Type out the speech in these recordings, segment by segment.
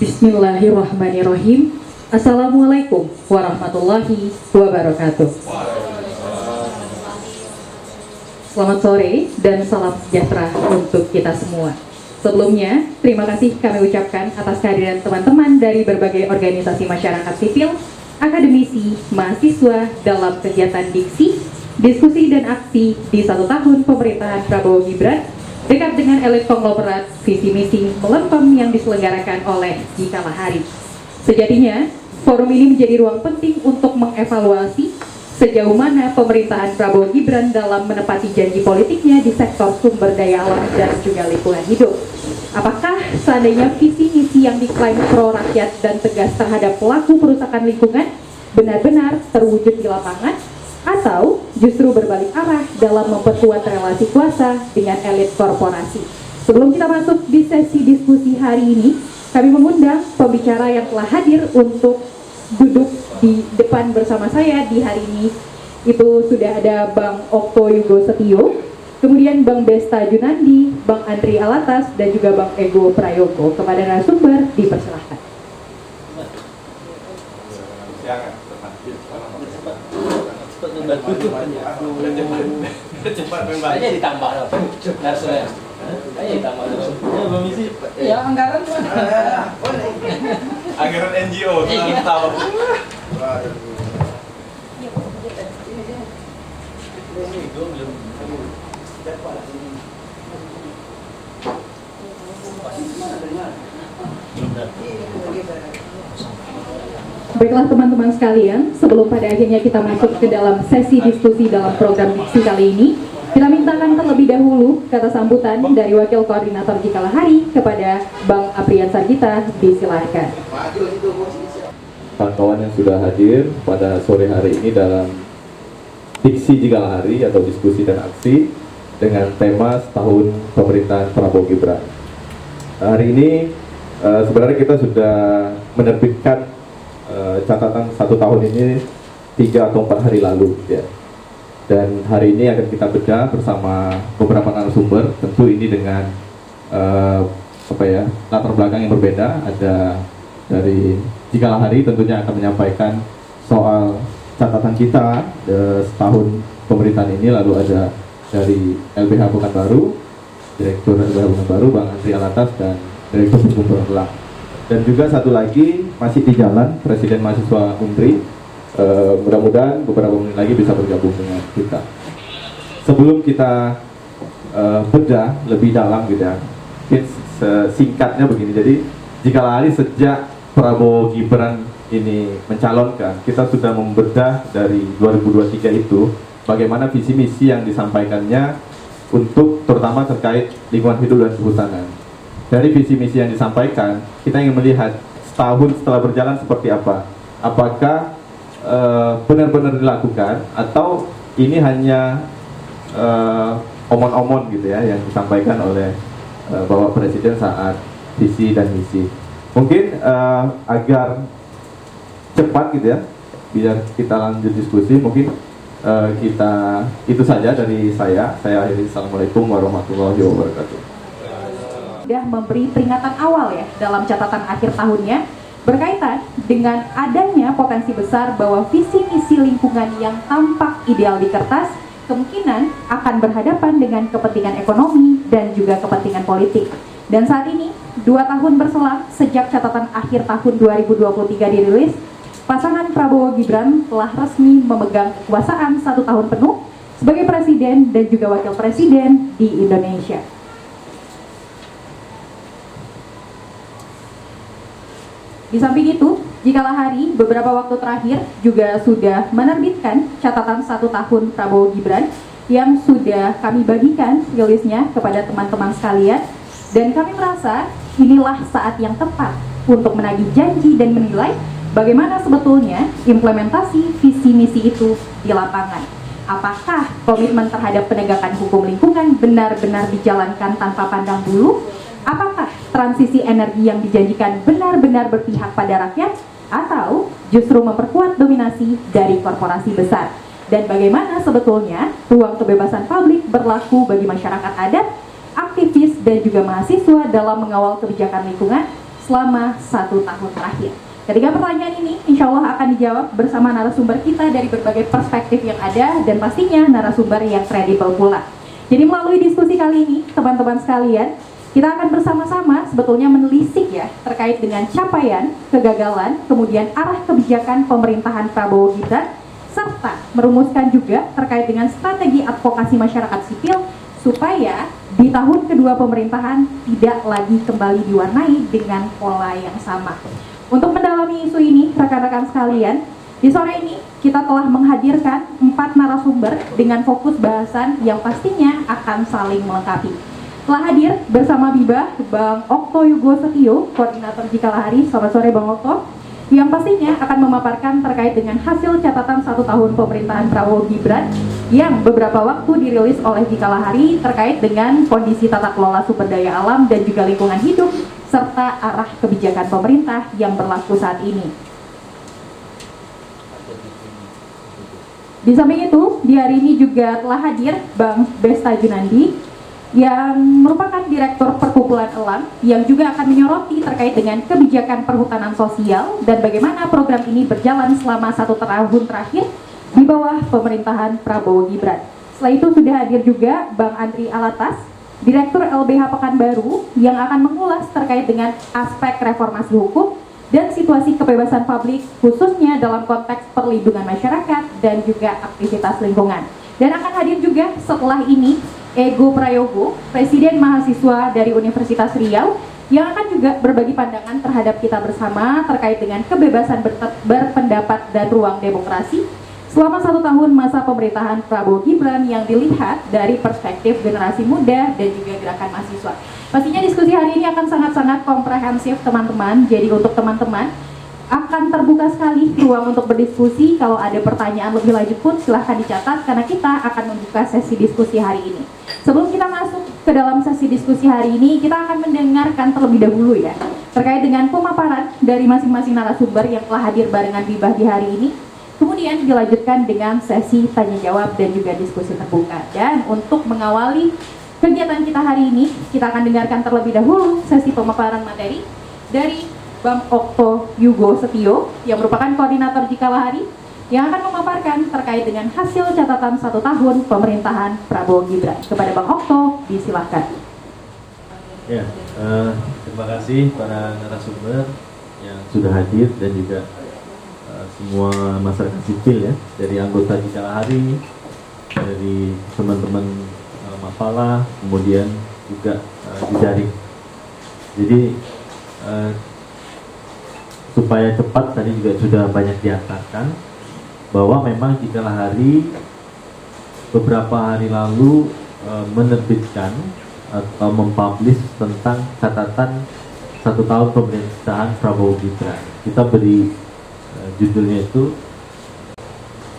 Bismillahirrahmanirrahim. Assalamualaikum warahmatullahi wabarakatuh. Selamat sore dan salam sejahtera untuk kita semua. Sebelumnya, terima kasih kami ucapkan atas kehadiran teman-teman dari berbagai organisasi masyarakat sipil, akademisi, mahasiswa dalam kegiatan diskusi dan aksi di 1 tahun pemerintahan Prabowo Gibran dekat dengan elit konglomerat visi misi melempem yang diselenggarakan oleh Jikalah Hari. Sejatinya, forum ini menjadi ruang penting untuk mengevaluasi sejauh mana pemerintahan Prabowo Gibran dalam menepati janji politiknya di sektor sumber daya alam dan juga lingkungan hidup. Apakah seandainya visi misi yang diklaim pro rakyat dan tegas terhadap pelaku perusakan lingkungan benar-benar terwujud di lapangan, atau justru berbalik arah dalam memperkuat relasi kuasa dengan elit korporasi? Sebelum kita masuk di sesi diskusi hari ini, kami mengundang pembicara yang telah hadir untuk duduk di depan bersama saya di hari ini. Itu sudah ada Bang Okto Yugo Setio, kemudian Bang Besta Junandi, Bang Andri Alatas, dan juga Bang Ego Prayogo. Kepada narasumber dipersilahkan. Aja ditambah dong. Narasumber. Aja ditambah dong. Ya, Bang Misi. Ya, anggaran tuh. Anggaran NGO dalam tahun. Baiklah teman-teman sekalian, sebelum pada akhirnya kita masuk ke dalam sesi diskusi dalam program diksi kali ini, kita mintakan terlebih dahulu kata sambutan dari Wakil Koordinator Jikalah Hari kepada Bang Aprian Sarjita. Disilahkan. Kawan-kawan yang sudah hadir pada sore hari ini dalam diksi Jikalah Hari atau diskusi dan aksi dengan tema setahun pemerintahan Prabowo Gibran. Hari ini sebenarnya kita sudah menerbitkan catatan 1 tahun ini 3 atau 4 hari lalu ya. Dan hari ini akan kita bedah bersama beberapa narasumber, tentu ini dengan latar belakang yang berbeda. Ada dari Jikalah Hari tentunya akan menyampaikan soal catatan kita setahun pemerintahan ini, lalu ada dari LBH Pekanbaru, Direktur LBH Pekanbaru Bang Andri Alatas dan Direktur Hukum Perkelang. Dan juga satu lagi masih di jalan Presiden Mahasiswa Undri, mudah-mudahan beberapa menit lagi bisa bergabung dengan kita. Sebelum kita bedah lebih dalam gitu ya, singkatnya begini. Jadi Jikalah Hari sejak Prabowo Gibran ini mencalonkan, kita sudah membedah dari 2023 itu bagaimana visi misi yang disampaikannya untuk terutama terkait lingkungan hidup dan kehutanan. Dari visi misi yang disampaikan, kita ingin melihat setahun setelah berjalan seperti apa. Apakah benar-benar dilakukan atau ini hanya omon-omon gitu ya yang disampaikan oleh Bapak Presiden saat visi dan misi. Mungkin agar cepat gitu ya, biar kita lanjut diskusi, mungkin kita itu saja dari saya akhiri. Assalamualaikum warahmatullahi wabarakatuh. Sudah memberi peringatan awal ya dalam catatan akhir tahunnya berkaitan dengan adanya potensi besar bahwa visi misi lingkungan yang tampak ideal di kertas kemungkinan akan berhadapan dengan kepentingan ekonomi dan juga kepentingan politik. Dan saat ini 2 tahun berselang sejak catatan akhir tahun 2023 dirilis, pasangan Prabowo Gibran telah resmi memegang kekuasaan 1 tahun penuh sebagai presiden dan juga wakil presiden di Indonesia. Di samping itu, Jikalah Hari beberapa waktu terakhir juga sudah menerbitkan catatan 1 tahun Prabowo Gibran yang sudah kami bagikan rilisnya kepada teman-teman sekalian, dan kami merasa inilah saat yang tepat untuk menagih janji dan menilai bagaimana sebetulnya implementasi visi misi itu di lapangan. Apakah komitmen terhadap penegakan hukum lingkungan benar-benar dijalankan tanpa pandang bulu? Apakah transisi energi yang dijanjikan benar-benar berpihak pada rakyat atau justru memperkuat dominasi dari korporasi besar? Dan bagaimana sebetulnya ruang kebebasan publik berlaku bagi masyarakat adat, aktivis, dan juga mahasiswa dalam mengawal kebijakan lingkungan selama 1 tahun terakhir. Ketiga pertanyaan ini insya Allah akan dijawab bersama narasumber kita dari berbagai perspektif yang ada dan pastinya narasumber yang kredibel pula. Jadi melalui diskusi kali ini, teman-teman sekalian, kita akan bersama-sama sebetulnya menelisik ya terkait dengan capaian, kegagalan, kemudian arah kebijakan pemerintahan Prabowo Gibran, serta merumuskan juga terkait dengan strategi advokasi masyarakat sipil supaya di tahun kedua pemerintahan tidak lagi kembali diwarnai dengan pola yang sama. Untuk mendalami isu ini, rekan-rekan sekalian, di sore ini kita telah menghadirkan 4 narasumber dengan fokus bahasan yang pastinya akan saling melengkapi. Telah hadir bersama Bibah, Bang Okto Yugo Setio, Koordinator Jikalahari. Selamat sore Bang Okto, yang pastinya akan memaparkan terkait dengan hasil catatan 1 tahun pemerintahan Prabowo Gibran yang beberapa waktu dirilis oleh Jikalahari terkait dengan kondisi tata kelola sumber daya alam dan juga lingkungan hidup serta arah kebijakan pemerintah yang berlaku saat ini. Di samping itu, di hari ini juga telah hadir Bang Besta Junandi yang merupakan Direktur Perkumpulan Elang yang juga akan menyoroti terkait dengan kebijakan perhutanan sosial dan bagaimana program ini berjalan selama 1 tahun terakhir di bawah pemerintahan Prabowo Gibran. Setelah itu sudah hadir juga Bang Andri Alatas, Direktur LBH Pekanbaru yang akan mengulas terkait dengan aspek reformasi hukum dan situasi kebebasan publik khususnya dalam konteks perlindungan masyarakat dan juga aktivitas lingkungan. Dan akan hadir juga setelah ini Ego Prayogo, Presiden Mahasiswa dari Universitas Riau yang akan juga berbagi pandangan terhadap kita bersama terkait dengan kebebasan berpendapat dan ruang demokrasi selama 1 tahun masa pemerintahan Prabowo Gibran yang dilihat dari perspektif generasi muda dan juga gerakan mahasiswa. Pastinya diskusi hari ini akan sangat-sangat komprehensif teman-teman, jadi untuk teman-teman akan terbuka sekali ruang untuk berdiskusi. Kalau ada pertanyaan lebih lanjut pun silahkan dicatat karena kita akan membuka sesi diskusi hari ini. Sebelum kita masuk ke dalam sesi diskusi hari ini, kita akan mendengarkan terlebih dahulu ya terkait dengan pemaparan dari masing-masing narasumber yang telah hadir barengan Bibah di hari ini. Kemudian dilanjutkan dengan sesi tanya jawab dan juga diskusi terbuka. Dan untuk mengawali kegiatan kita hari ini, kita akan dengarkan terlebih dahulu sesi pemaparan materi dari Bang Okto Yugo Setio yang merupakan Koordinator Jikalahari yang akan memaparkan terkait dengan hasil catatan 1 tahun pemerintahan Prabowo Gibran. Kepada Bang Okto, disilahkan. Ya, terima kasih para narasumber yang sudah hadir dan juga semua masyarakat sipil ya, dari anggota Jikalahari, dari teman-teman Mapala, kemudian juga di daring. Jadi supaya cepat tadi juga sudah banyak diangkatkan bahwa memang Jikalahari beberapa hari lalu menerbitkan atau mempublish tentang catatan 1 tahun pemerintahan Prabowo Gibran. Kita beri judulnya itu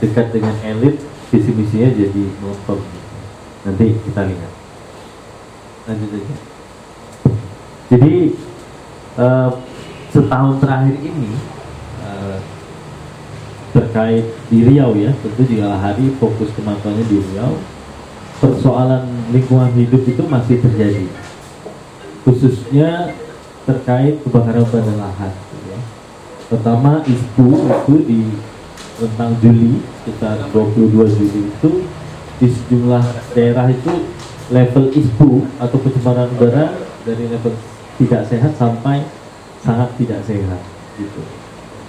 dekat dengan elit, visi misinya jadi nonton. Nanti kita lihat. Lanjut aja. Jadi setahun terakhir ini terkait di Riau ya, tentu Jikalahari fokus kemampuannya di Riau. Persoalan lingkungan hidup itu masih terjadi, khususnya terkait kebakaran hutan dan lahan. Pertama ISPU itu di tentang Juli, sekitar 22 Juli itu di sejumlah daerah itu level ISPU atau pencemaran udara dari level tidak sehat sampai sangat tidak sehat gitu.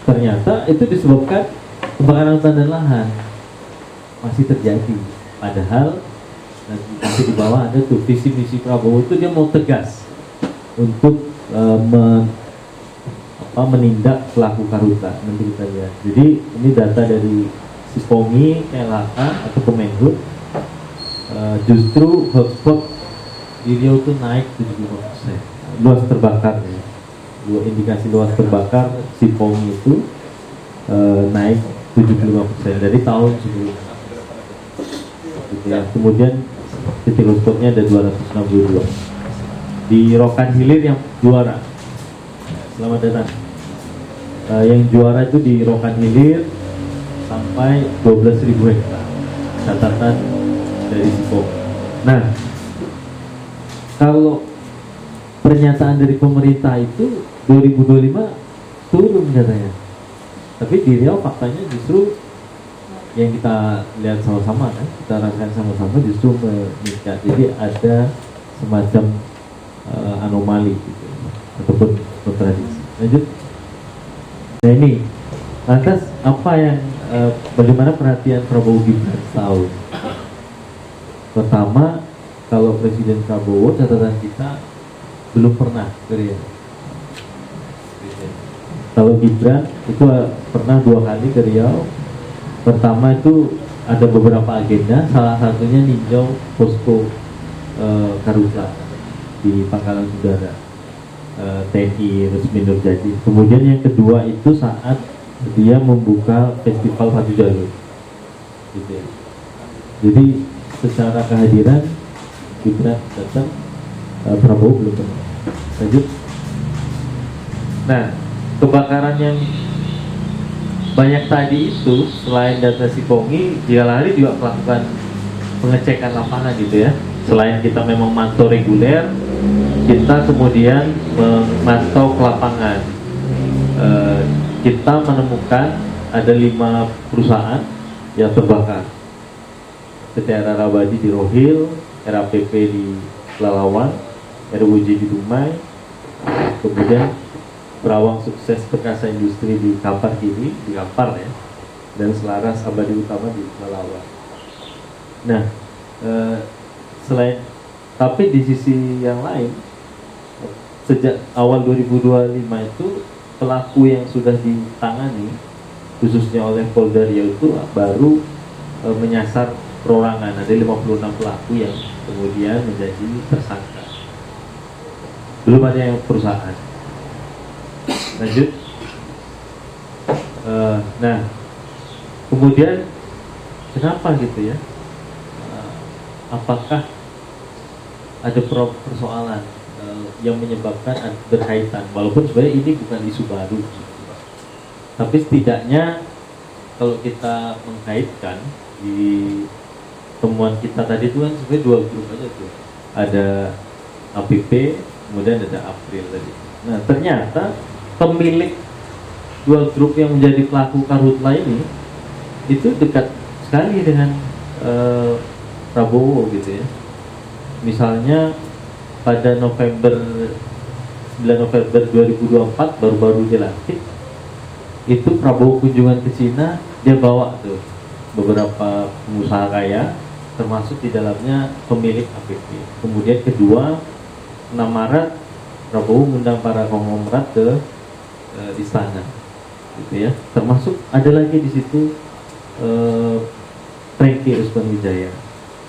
Ternyata itu disebabkan kebakaran hutan dan lahan masih terjadi. Padahal nanti di bawah ada tuh visi misi Prabowo itu dia mau tegas untuk menindak pelaku karhutla. Nanti kita lihat. Jadi ini data dari Sipongi, KLHK atau Kemenhub. Justru hotspot di Riau itu naik 75%. Luas terbakar ya. Indikasi luas terbakar Sipongi itu naik 75% dari tahun sebelumnya. Gitu ya. Kemudian titik hotspotnya ada 262. Di Rokan Hilir yang juara. Selamat datang. Yang juara itu di Rokan Hilir sampai 12.000 hektar catatan dari Sipong. Nah, kalau pernyataan dari pemerintah itu 2025 turun katanya. Tapi di Riau faktanya justru yang kita lihat sama-sama kan, kita rasakan sama-sama justru meningkat. Jadi ada semacam anomali gitu, ataupun kontradiksi. Lanjut. Nah ini, lantas apa yang bagaimana perhatian Prabowo Gibran setahun? Pertama, kalau Presiden Prabowo catatan kita belum pernah ke Riau. Kalau Gibran itu pernah 2 kali ke Riau. Pertama itu ada beberapa agenda, salah satunya ninjau posko Karhutla di Pangkalan Udara TNI Resmi Nurjati. Kemudian yang kedua itu saat dia membuka festival Padu Jalur, gitu ya. Jadi secara kehadiran Gibran datang, Prabowo belum pernah. Lanjut. Nah, kebakaran yang banyak tadi itu selain data Sipongi, Jigalahari juga melakukan pengecekan lapangan gitu ya. Selain kita memang mantau reguler, kita kemudian memantau ke lapangan. Kita menemukan ada 5 perusahaan yang terbakar. PT Rabadi di Rohil, RAPP di Lalawan, RWJ di Dumai, kemudian Berawang Sukses Perkasa Industri di Kampar Kiri, di Kampar ya, dan Selaras Abadi Utama di Lalawan. Nah, selain, tapi di sisi yang lain, sejak awal 2025 itu pelaku yang sudah ditangani, khususnya oleh Polda Riau itu baru menyasar perorangan. Ada 56 pelaku yang kemudian menjadi tersangka. Belum ada yang perusahaan. Lanjut. Nah, kemudian kenapa gitu ya? Apakah ada persoalan yang menyebabkan berkaitan? Walaupun sebenarnya ini bukan isu baru, tapi setidaknya kalau kita mengkaitkan di temuan kita tadi itu kan sebenarnya 2 grup aja tuh. Ada APP, kemudian ada April tadi. Nah, ternyata pemilik 2 grup yang menjadi pelaku Karhutla ini itu dekat sekali dengan Prabowo gitu ya. Misalnya pada 9 November 2024 baru-baru dilantik, itu Prabowo kunjungan ke Cina, dia bawa tuh beberapa pengusaha kaya, termasuk di dalamnya pemilik APP. Kemudian kedua, 6 Maret Prabowo mengundang para konglomerat ke istana, gitu ya. Termasuk ada lagi di situ Franky Rusman Wijaya.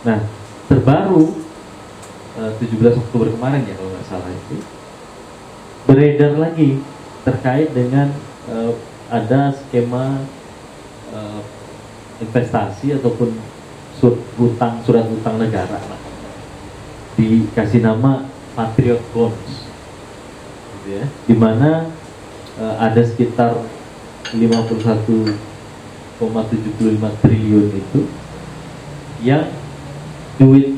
Nah, terbaru 17 Oktober kemarin ya kalau nggak salah itu beredar lagi terkait dengan ada skema investasi ataupun surat utang negara lah, dikasih nama Patriot Bonds, gitu ya, dimana ada sekitar 51,75 triliun itu yang duit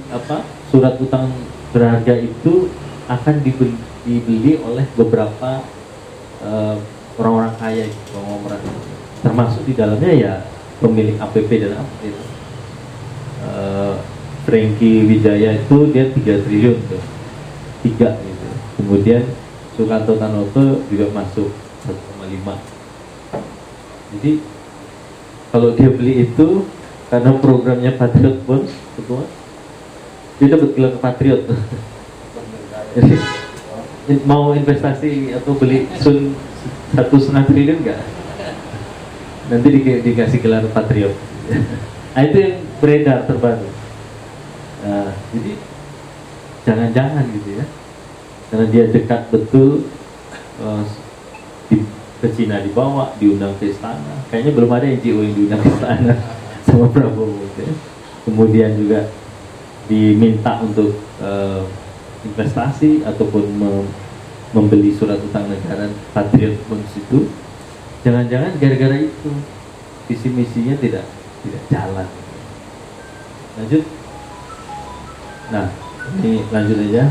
surat utang berharga itu akan dibeli oleh beberapa orang-orang kaya konglomerat, termasuk di dalamnya ya pemilik APP dan April. Franky Wijaya itu dia 3 triliun tuh, 3 gitu. Kemudian Sukanto Tanoto juga masuk 1,5. Jadi kalau dia beli itu karena programnya Patriot Bonds, betul, dia dapat gelar Patriot. Jadi mau investasi atau beli Sun 1,5 triliun nggak? Nanti dikasih gelar Patriot. Nah, itu yang beredar terbaru. Nah, jadi jangan-jangan gitu ya, karena dia dekat betul ke Cina dibawa, diundang ke istana. Kayaknya belum ada NGO yang diundang ke istana sama Prabowo gitu ya. Kemudian juga diminta untuk investasi ataupun membeli surat utang negara Patriot Bonds itu. Jangan-jangan gara-gara itu visi misinya tidak jalan. Lanjut. Nah, ini lanjut aja.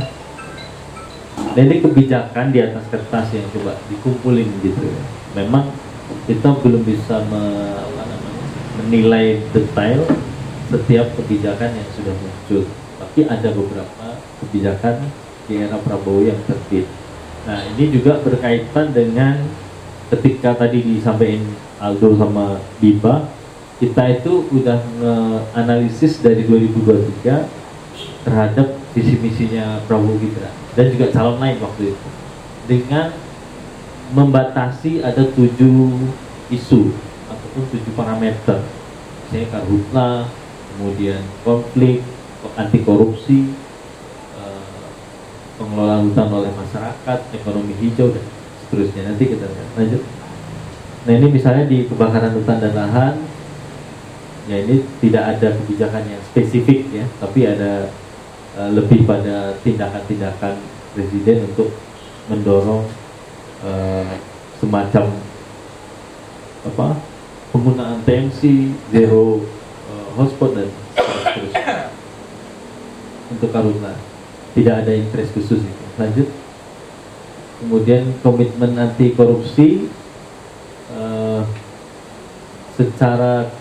Nah, ini kebijakan di atas kertas yang coba dikumpulin gitu ya. Memang kita belum bisa menilai detail setiap kebijakan yang sudah muncul, tapi ada beberapa kebijakan di era Prabowo yang terbit. Nah, ini juga berkaitan dengan ketika tadi disampaikan Aldo sama Biba, kita itu udah analisis dari 2023 terhadap visi misinya Prabowo Gibran dan juga calon lain waktu itu, dengan membatasi ada 7 isu ataupun 7 parameter, misalnya karhutla, kemudian konflik, anti korupsi, pengelolaan hutan oleh masyarakat, ekonomi hijau, dan seterusnya. Nanti kita lihat lanjut. Nah, ini misalnya di kebakaran hutan dan lahan, ya ini tidak ada kebijakan yang spesifik ya, tapi ada lebih pada tindakan-tindakan presiden untuk mendorong semacam penggunaan TMC, zero hotspot dan seterusnya. Untuk karhutla tidak ada interest khusus itu. Lanjut. Kemudian komitmen anti korupsi, secara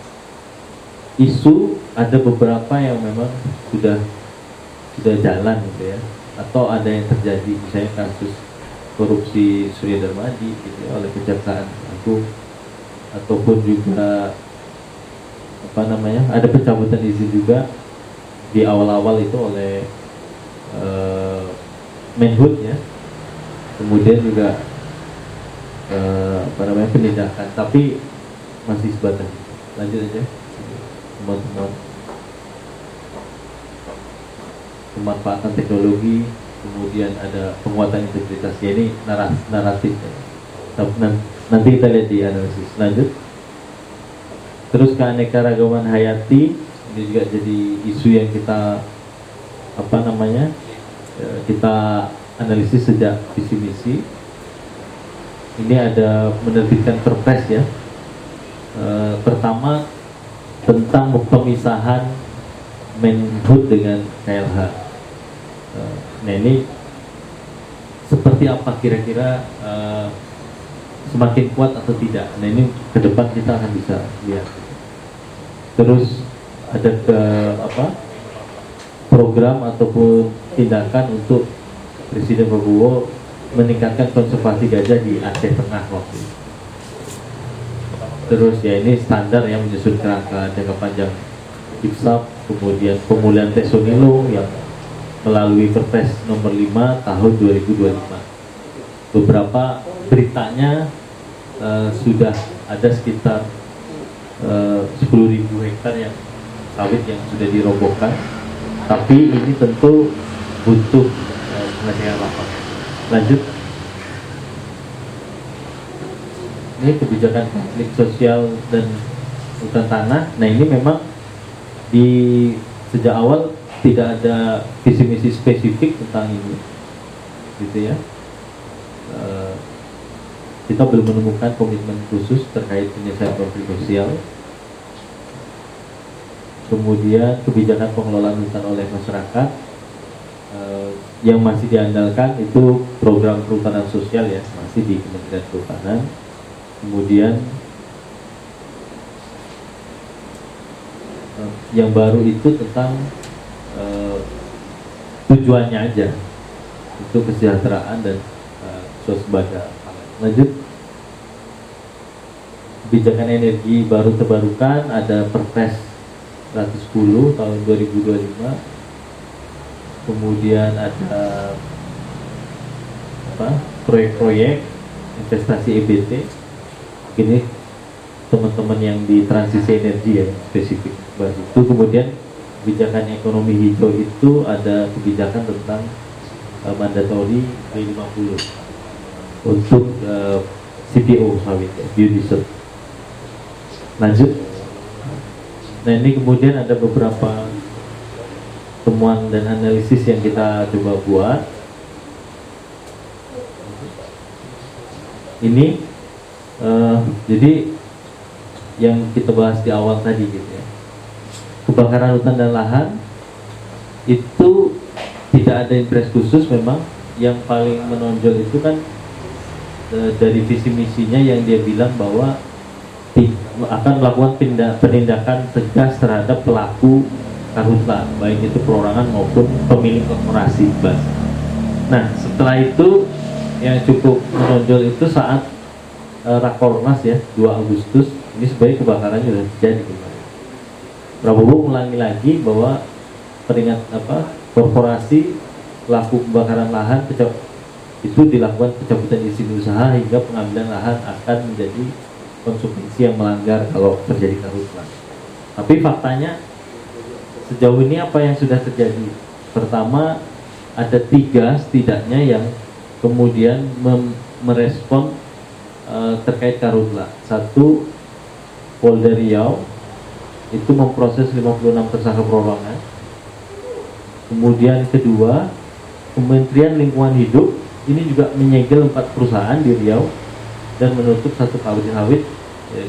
isu ada beberapa yang memang sudah jalan gitu ya, atau ada yang terjadi, misalnya kasus korupsi Surya Darmadi gitu ya, oleh Kejaksaan Agung, ataupun juga ada pencabutan izin juga di awal-awal itu oleh Menhub ya, kemudian juga penindakan, tapi masih sebatas itu. Lanjut aja teman-teman. Pemanfaatan teknologi, kemudian ada penguatan integritas, ya ini naratif ya. Nanti kita lihat di analisis. Lanjut. Terus keanekaragaman hayati, ini juga jadi isu yang kita kita analisis sejak visi misi. Ini ada menerbitkan perpres ya. Pertama tentang pemisahan Menhub dengan KLH. Nah, ini seperti apa kira-kira, semakin kuat atau tidak? Nah, ini ke depan kita akan bisa lihat. Terus ada program ataupun tindakan untuk Presiden Prabowo meningkatkan konservasi gajah di Aceh Tengah waktu itu. Terus ya ini standar yang menyusun kerangka jangka panjang IFSAP, kemudian pemulihan Tesonilo yang melalui Perpres nomor 5 tahun 2025. Beberapa beritanya sudah ada sekitar 10.000 hektar yang sawit yang sudah dirobohkan, tapi ini tentu butuh pengecekan lapangan. Lanjut. Ini kebijakan konflik sosial dan hutan tanah. Nah, ini memang di sejak awal tidak ada visi misi spesifik tentang ini, gitu ya. Kita belum menemukan komitmen khusus terkait penyelesaian konflik sosial. Kemudian kebijakan pengelolaan hutan oleh masyarakat, yang masih diandalkan itu program perhutanan sosial ya, masih di Kementerian Kehutanan. Kemudian yang baru itu tentang tujuannya aja untuk kesejahteraan dan swasembada. Lanjut. Kebijakan energi baru terbarukan ada Perpres 110 tahun 2025. Kemudian ada proyek-proyek investasi EBT. Ini teman-teman yang di transisi energi ya, spesifik bahas itu. Kemudian kebijakan ekonomi hijau itu ada kebijakan tentang mandatori B50 untuk CPO sawit ya, biodiesel. Lanjut. Nah, ini kemudian ada beberapa temuan dan analisis yang kita coba buat. Ini jadi yang kita bahas di awal tadi gitu ya, kebakaran hutan dan lahan itu tidak ada interest khusus memang, yang paling menonjol itu kan dari visi misinya yang dia bilang bahwa akan melakukan penindakan tegas terhadap pelaku karhutla, baik itu perorangan maupun pemilik korporasi. Nah, setelah itu yang cukup menonjol itu saat Rakornas ya 2 Agustus ini sebenarnya kebakarannya sudah terjadi kemarin. Prabowo ulangi lagi bahwa korporasi pelaku kebakaran lahan itu dilakukan pencabutan izin usaha hingga pengambilan lahan akan menjadi konsumsi yang melanggar kalau terjadi karhutla. Tapi faktanya sejauh ini apa yang sudah terjadi? Pertama, ada 3 setidaknya yang kemudian merespon terkait karhutla. 1, Polda Riau itu memproses 56 tersangka perorangan. Kemudian kedua, Kementerian Lingkungan Hidup ini juga menyegel 4 perusahaan di Riau dan menutup 1 pabrik sawit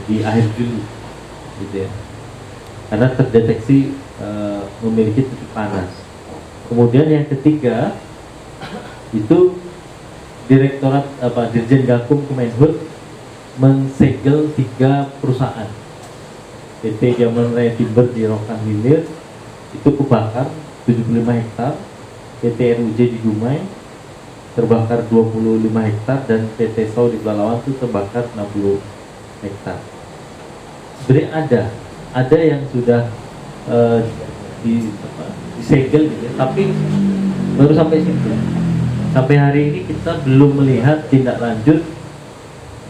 di akhir Juli, gitu ya, karena terdeteksi memiliki titik panas. Kemudian yang ketiga itu Direktorat Dirjen Gakum Kemenhub mensegel 3 perusahaan. PT Zaman Raya Timber di Rokan Hilir itu kebakar 75 hektar, PT RUJ di Dumai terbakar 25 hektar, dan PT Sau di Pelalawan itu terbakar 60 hektar. Sebenarnya ada yang sudah disegel gitu ya, tapi baru sampai situ. Sampai hari ini kita belum melihat tindak lanjut,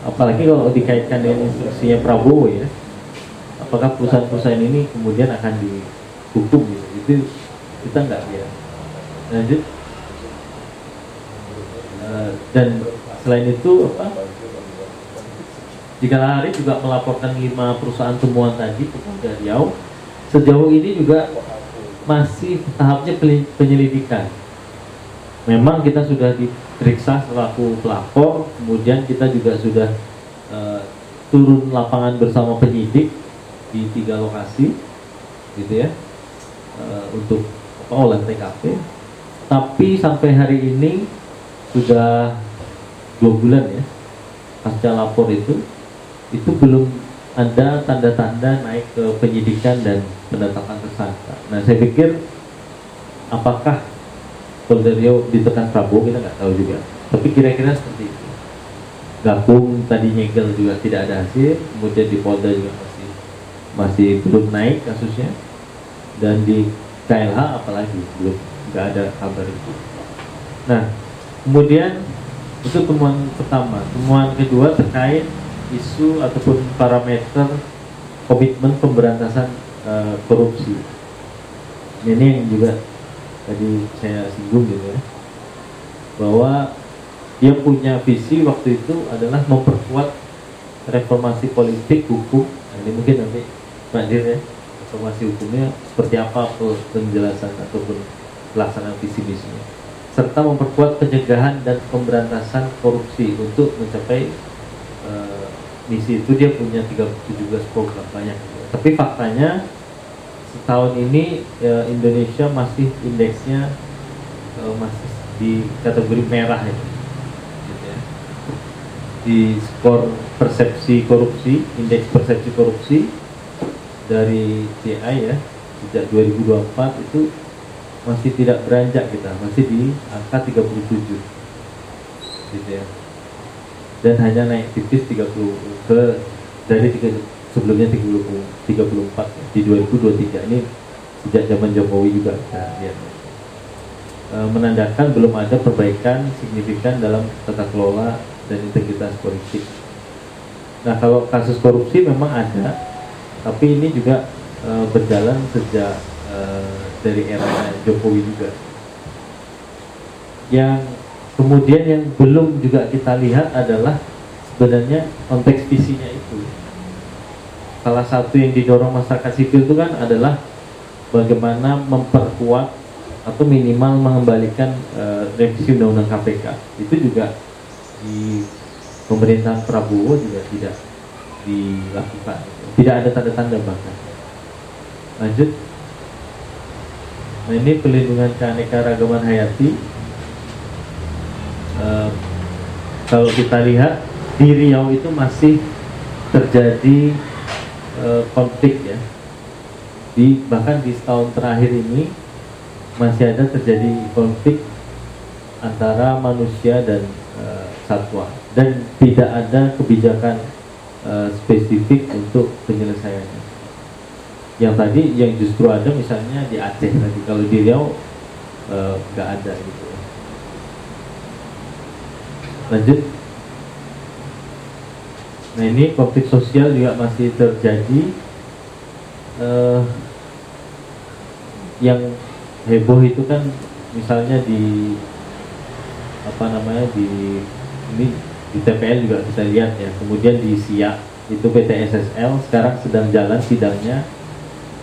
apalagi kalau dikaitkan dengan instruksinya Prabowo ya, apakah perusahaan-perusahaan ini kemudian akan dihukum gitu. Itu kita nggak lihat. Lanjut. Dan selain itu Jika Hari juga melaporkan 5 perusahaan temuan tadi ke Polda Riau. Sejauh ini juga masih tahapnya penyelidikan. Memang kita sudah diperiksa selaku pelapor, kemudian kita juga sudah turun lapangan bersama penyidik di 3 lokasi, gitu ya, untuk olah TKP. Tapi sampai hari ini sudah 2 bulan ya pasca lapor itu belum ada tanda-tanda naik ke penyidikan dan penetapan tersangka. Nah, saya pikir apakah Polda Riau ditekan Prabowo, kita nggak tahu juga. Tapi kira-kira seperti itu. Gakum tadi nyegel juga tidak ada hasil, kemudian di Polda juga masih belum naik kasusnya, dan di KLH apalagi belum, nggak ada kabar itu. Nah, kemudian itu temuan pertama. Temuan kedua terkait isu ataupun parameter komitmen pemberantasan korupsi. Ini yang juga tadi saya singgung gitu ya, bahwa dia punya visi waktu itu adalah memperkuat reformasi politik hukum. Nah, ini mungkin nanti Pak Dir ya, reformasi hukumnya seperti apa penjelasan ataupun pelaksanaan visi misinya, serta memperkuat pencegahan dan pemberantasan korupsi. Untuk mencapai misi itu dia punya 17 program banyak. Tapi faktanya setahun ini Indonesia masih indeksnya masih di kategori merah ya. Gitu ya. Di skor persepsi korupsi, indeks persepsi korupsi dari CI ya, sejak 2024 itu masih tidak beranjak, kita masih di angka 37 gitu ya, dan hanya naik tipis 30 dari sebelumnya 34 di 2023. Ini sejak zaman Jokowi juga kita lihat, menandakan belum ada perbaikan signifikan dalam tata kelola dan integritas politik. Nah, kalau kasus korupsi memang ada, tapi ini juga berjalan sejak dari era Jokowi juga. Yang kemudian yang belum juga kita lihat adalah sebenarnya konteks visinya itu. Salah satu yang didorong masyarakat sipil itu kan adalah bagaimana memperkuat atau minimal mengembalikan revisi undang-undang KPK. Itu juga di pemerintahan Prabowo juga tidak dilakukan, tidak ada tanda-tanda bahkan. Lanjut. Nah, ini pelindungan keanekaragaman hayati. kalau kita lihat di Riau itu masih terjadi konflik ya. Bahkan di setahun terakhir ini masih ada terjadi konflik antara manusia dan satwa, dan tidak ada kebijakan spesifik untuk penyelesaiannya. Yang tadi yang justru ada misalnya di Aceh tadi, kalau di Riau nggak ada gitu. Lanjut. Nah, ini konflik sosial juga masih terjadi. Yang heboh itu kan misalnya di di TPL juga bisa lihat ya. Kemudian di Siak itu PT SSL sekarang sedang jalan sidangnya,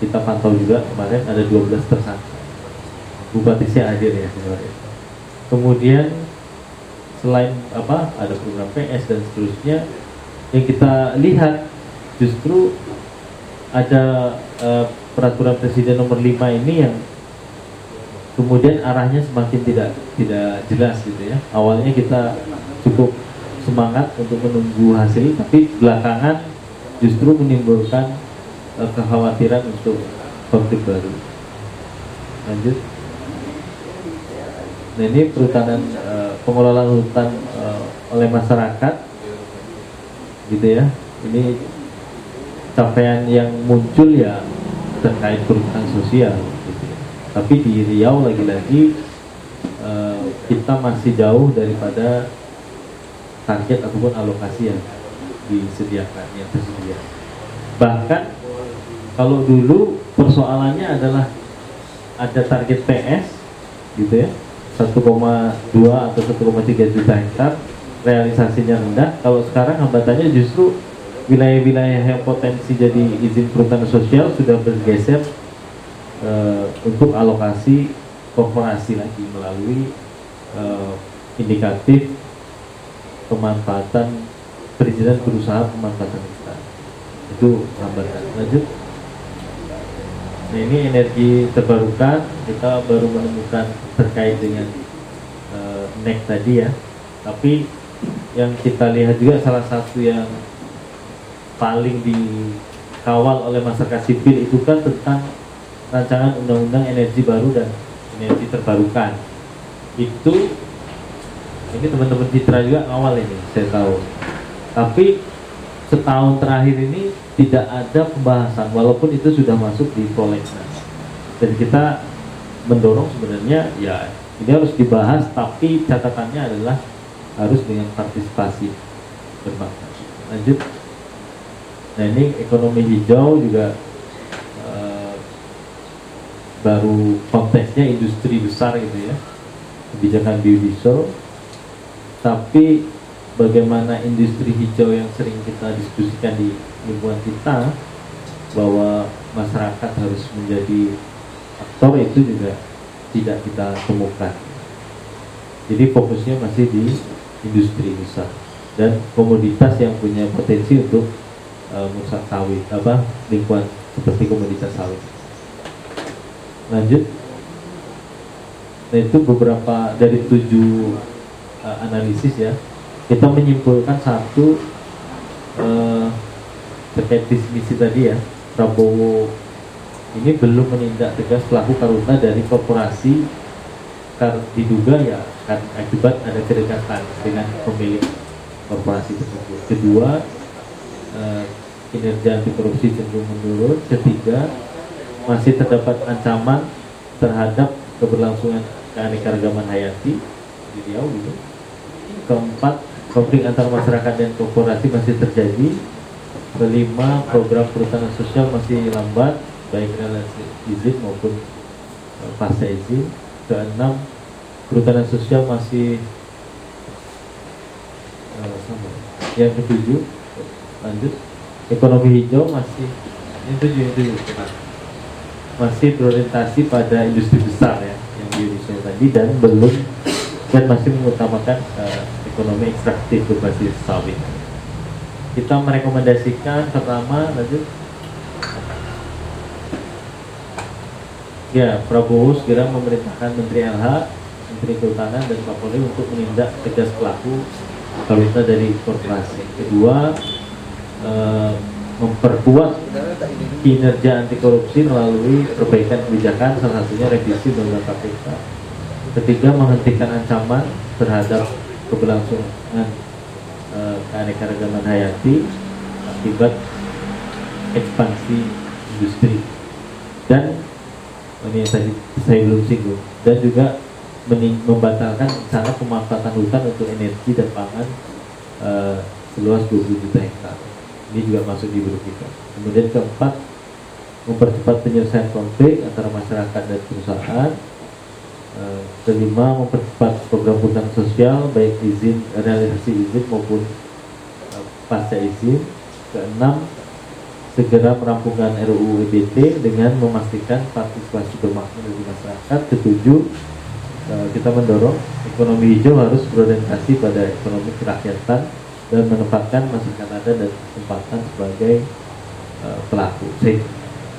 kita pantau juga kemarin ada 12 tersangka. Bupati Siak hadir ya kemarin. Kemudian selain ada program PS dan seterusnya, yang kita lihat justru ada peraturan presiden nomor 5 ini yang kemudian arahnya semakin tidak jelas gitu ya. Awalnya kita cukup semangat untuk menunggu hasil, tapi belakangan justru menimbulkan kekhawatiran untuk konflik baru. Lanjut. Nah, ini perhutanan, pengelolaan hutan oleh masyarakat gitu ya. Ini capaian yang muncul ya terkait perhutanan sosial gitu ya. Tapi di Riau lagi-lagi kita masih jauh daripada target ataupun alokasi yang disediakan, yang tersedia. Bahkan kalau dulu persoalannya adalah ada target PS gitu ya, 1,2 atau 1,3 juta hektar, realisasinya rendah. Kalau sekarang hambatannya justru wilayah-wilayah yang potensi jadi izin perhutanan sosial sudah bergeser untuk alokasi korporasi lagi melalui indikatif pemanfaatan perizinan berusaha pemanfaatan hutan. Itu hambatan. Lanjut. Nah, ini energi terbarukan, kita baru menemukan terkait dengan NEC tadi ya. Tapi yang kita lihat juga salah satu yang paling dikawal oleh masyarakat sipil itu kan tentang rancangan undang-undang energi baru dan energi terbarukan. Itu ini teman-teman Citra juga awal ini saya tahu. Tapi setahun terakhir ini tidak ada pembahasan, walaupun itu sudah masuk di prolegnas. Dan kita mendorong sebenarnya ya ini harus dibahas, tapi catatannya adalah harus dengan partisipasi berbangsa. Lanjut. Nah, ini ekonomi hijau juga baru konteksnya industri besar gitu ya, kebijakan biodiesel. Tapi bagaimana industri hijau yang sering kita diskusikan di lingkungan kita, bahwa masyarakat harus menjadi aktor, itu juga tidak kita temukan. Jadi fokusnya masih di industri besar dan komoditas yang punya potensi untuk merusak sawit, lingkungan seperti komoditas sawit. Lanjut. Nah, itu beberapa dari 7 analisis ya. Kita menyimpulkan satu terkait visi misi tadi ya. Prabowo ini belum menindak tegas pelaku karhutla dari korporasi diduga ya akibat ada kedekatan dengan pemilik korporasi tersebut. Kedua, kinerja anti korupsi cenderung menurun. Ketiga, masih terdapat ancaman terhadap keberlangsungan keanekaragaman hayati di Riau gitu. Keempat, konflik antara masyarakat dan korporasi masih terjadi. Kelima, program perhutanan sosial masih lambat, baik relasi izin maupun pasca izin. Keenam, perhutanan sosial masih sama. Yang ketujuh, lanjut, ekonomi hijau masih masih berorientasi pada industri besar ya, yang biodiesel tadi, dan masih mengutamakan ekonomi ekstraktif berbasis sawit. Kita merekomendasikan pertama, lanjut. Ya, Prabowo segera memerintahkan Menteri LH untuk Menteri Kehutanan dan Kapolri untuk menindak tegas pelaku kawita dari korporasi. Kedua, memperkuat kinerja anti korupsi melalui perbaikan kebijakan, salah satunya revisi Undang-Undang KPK. Ketiga, menghentikan ancaman terhadap keberlangsungan keanekaragaman hayati akibat ekspansi industri. Dan ini yang tadi saya belum singgung, dan juga membatalkan rencana pemanfaatan hutan untuk energi dan pangan seluas 20 juta hektar. Ini juga masuk di buku kita. Kemudian keempat, mempercepat penyelesaian konflik antara masyarakat dan perusahaan. Kelima, mempercepat program hutang sosial baik izin, realisasi izin maupun pasca izin. Keenam, segera merampungkan RUU EBT dengan memastikan partisipasi bermakna dari masyarakat. Ketujuh, kita mendorong ekonomi hijau harus berorientasi pada ekonomi kerakyatan dan menempatkan masyarakat adat dan kesempatan sebagai pelaku.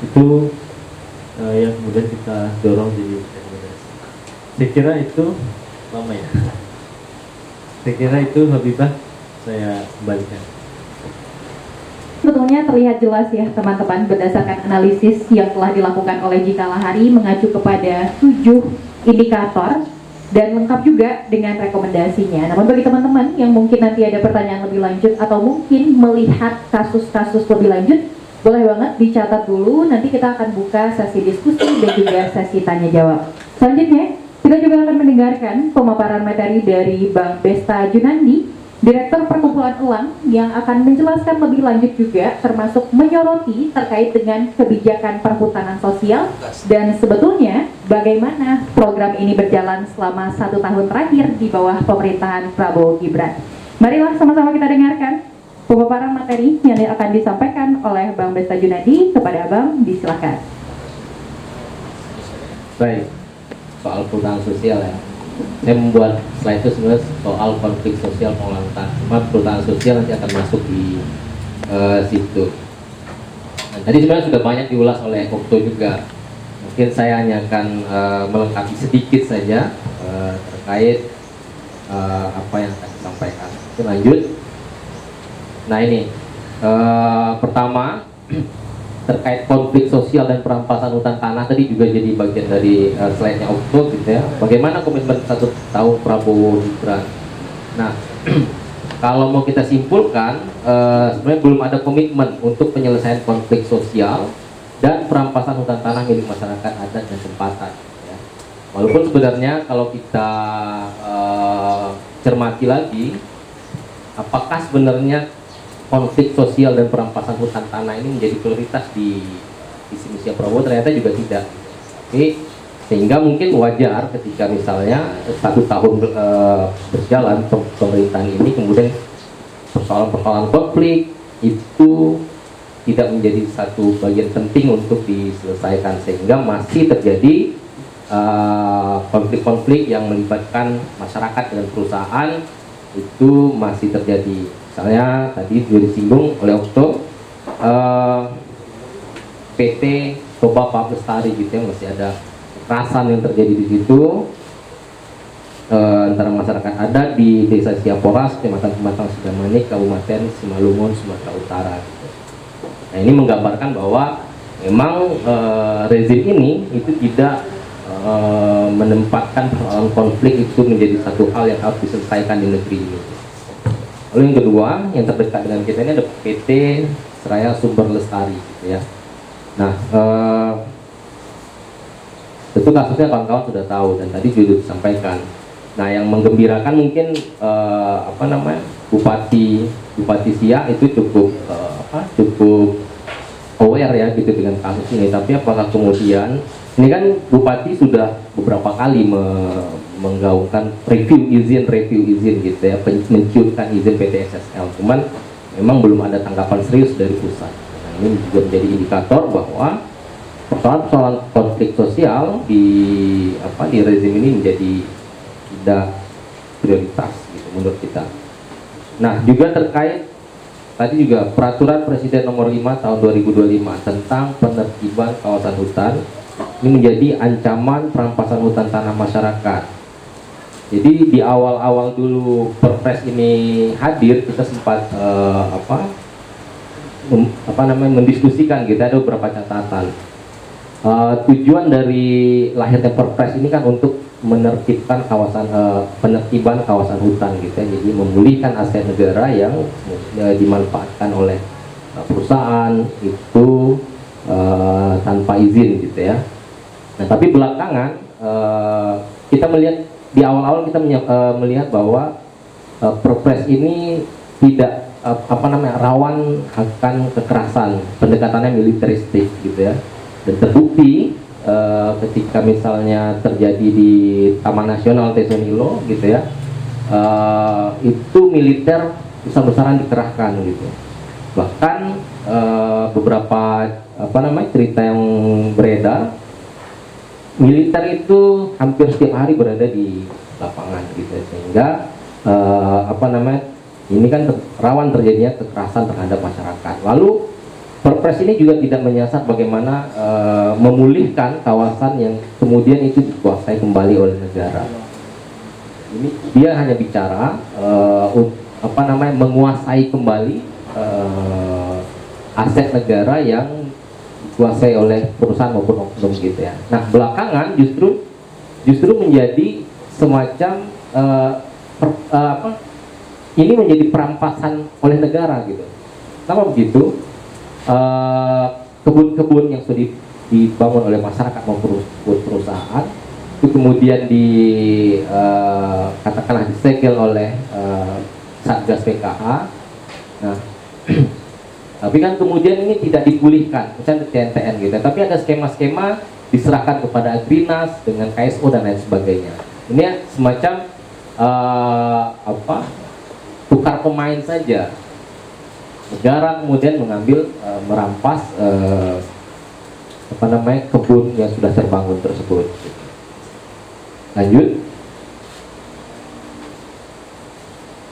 Itu yang kemudian kita dorong jadi rekomendasi. Saya kira itu lama ya. Saya kira itu Habibah, saya kembalikan. Sebetulnya terlihat jelas ya teman-teman berdasarkan analisis yang telah dilakukan oleh Jika Lahari mengacu kepada 7 indikator dan lengkap juga dengan rekomendasinya. Namun bagi teman-teman yang mungkin nanti ada pertanyaan lebih lanjut atau mungkin melihat kasus-kasus lebih lanjut, boleh banget dicatat dulu, nanti kita akan buka sesi diskusi dan juga sesi tanya jawab. Selanjutnya, kita juga akan mendengarkan pemaparan materi dari Bang Besta Junandi, Direktur Perkumpulan Elang, yang akan menjelaskan lebih lanjut juga termasuk menyoroti terkait dengan kebijakan perhutanan sosial dan sebetulnya bagaimana program ini berjalan selama 1 tahun terakhir di bawah pemerintahan Prabowo Gibran. Marilah sama-sama kita dengarkan pemaparan materi yang akan disampaikan oleh Bang Besta Junandi. Kepada Abang, disilakan. Baik, soal perhutanan sosial ya. Saya membuat slide itu sebenarnya soal konflik sosial pengolahan tanah. Cuma perhutanan sosial nanti akan masuk di situ. Dan tadi sebenarnya sudah banyak diulas oleh Okto juga. Mungkin saya hanya akan melengkapi sedikit saja terkait apa yang akan disampaikan. Oke, lanjut. Nah ini pertama terkait konflik sosial dan perampasan hutan tanah tadi juga jadi bagian dari slide-nya Okto gitu ya. Bagaimana komitmen 1 tahun Prabowo Gibran. Nah kalau mau kita simpulkan sebenarnya belum ada komitmen untuk penyelesaian konflik sosial dan perampasan hutan tanah milik masyarakat adat dan tempatan ya. Walaupun sebenarnya kalau kita cermati lagi, apakah sebenarnya konflik sosial dan perampasan hutan tanah ini menjadi prioritas di visi misi Prabowo? Ternyata juga tidak. Oke, sehingga mungkin wajar ketika misalnya 1 tahun berjalan pemerintahan ini kemudian persoalan-persoalan konflik itu tidak menjadi satu bagian penting untuk diselesaikan, sehingga masih terjadi konflik-konflik yang melibatkan masyarakat dan perusahaan itu masih terjadi. Misalnya tadi juga disinggung oleh Okto, PT Toba Pak Lestari gitu ya, masih ada kekerasan yang terjadi di situ antara masyarakat adat di Desa Siaporas, Kecamatan Pematang Sidamanik, Kabupaten Simalungun, Sumatera Utara. Gitu. Nah ini menggambarkan bahwa memang rezim ini itu tidak menempatkan persoalan konflik itu menjadi satu hal yang harus diselesaikan di negeri ini. Lalu yang kedua, yang terdekat dengan kita ini ada PT Seraya Sumber Lestari gitu ya. Nah, tentu kasusnya kawan-kawan sudah tahu dan tadi juga disampaikan. Nah, yang menggembirakan mungkin Bupati Siak itu cukup aware ya gitu dengan kasus ini. Tapi apakah kemudian ini kan Bupati sudah beberapa kali menggaungkan review izin gitu ya, menciutkan izin PT SSL, cuman memang belum ada tanggapan serius dari pusat. Nah, ini juga menjadi indikator bahwa persoalan konflik sosial di rezim ini menjadi tidak prioritas gitu menurut kita. Nah juga terkait tadi juga peraturan Presiden nomor 5 tahun 2025 tentang penertiban kawasan hutan ini menjadi ancaman perampasan hutan tanah masyarakat. Jadi di awal-awal dulu Perpres ini hadir, kita sempat mendiskusikan gitu, ada beberapa catatan. Tujuan dari lahirnya Perpres ini kan untuk menertibkan kawasan penertiban kawasan hutan gitu ya. Jadi memulihkan aset negara yang dimanfaatkan oleh perusahaan itu tanpa izin gitu ya. Nah, tapi belakangan kita melihat di awal-awal kita melihat bahwa Perpres ini tidak rawan akan kekerasan, pendekatannya militeristik gitu ya. Dan terbukti ketika misalnya terjadi di Taman Nasional Tesonilo gitu ya, itu militer besar-besaran dikerahkan gitu. Bahkan beberapa cerita yang beredar, militer itu hampir setiap hari berada di lapangan gitu, sehingga ini kan rawan terjadinya kekerasan terhadap masyarakat. Lalu Perpres ini juga tidak menyasar bagaimana memulihkan kawasan yang kemudian itu dikuasai kembali oleh negara. Ini dia hanya bicara menguasai kembali aset negara yang dikuasai oleh perusahaan maupun oknum gitu ya. Nah, belakangan justru menjadi semacam ini menjadi perampasan oleh negara gitu. Kenapa begitu? Kebun-kebun yang sudah dibangun oleh masyarakat maupun perusahaan itu kemudian katakanlah disegel oleh Satgas PKH. Nah, tapi kan kemudian ini tidak dipulihkan, misalnya TNTN gitu. Tapi ada skema-skema diserahkan kepada Agrinas dengan KSO dan lain sebagainya. Ini semacam tukar pemain saja. Negara kemudian mengambil merampas kebun yang sudah terbangun tersebut. Lanjut.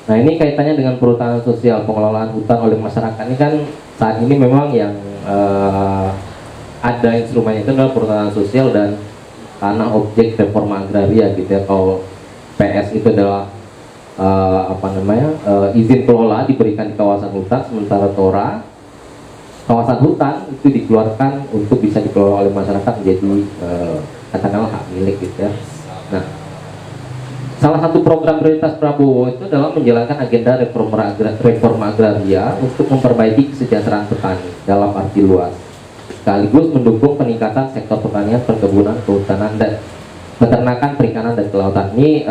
Nah, ini kaitannya dengan perhutanan sosial, pengelolaan hutan oleh masyarakat. Ini kan saat ini memang yang ada instrumennya itu adalah perhutanan sosial dan tanah objek reforma agraria gitu ya. Kalau PS itu adalah izin kelola diberikan di kawasan hutan, sementara TORA kawasan hutan itu dikeluarkan untuk bisa dikelola oleh masyarakat menjadi katakanlah hak milik gitu ya. Nah, salah satu program prioritas Prabowo itu adalah menjalankan agenda reforma agraria untuk memperbaiki kesejahteraan petani dalam arti luas, sekaligus mendukung peningkatan sektor pertanian, perkebunan, kehutanan, dan peternakan, perikanan, dan kelautan. Ini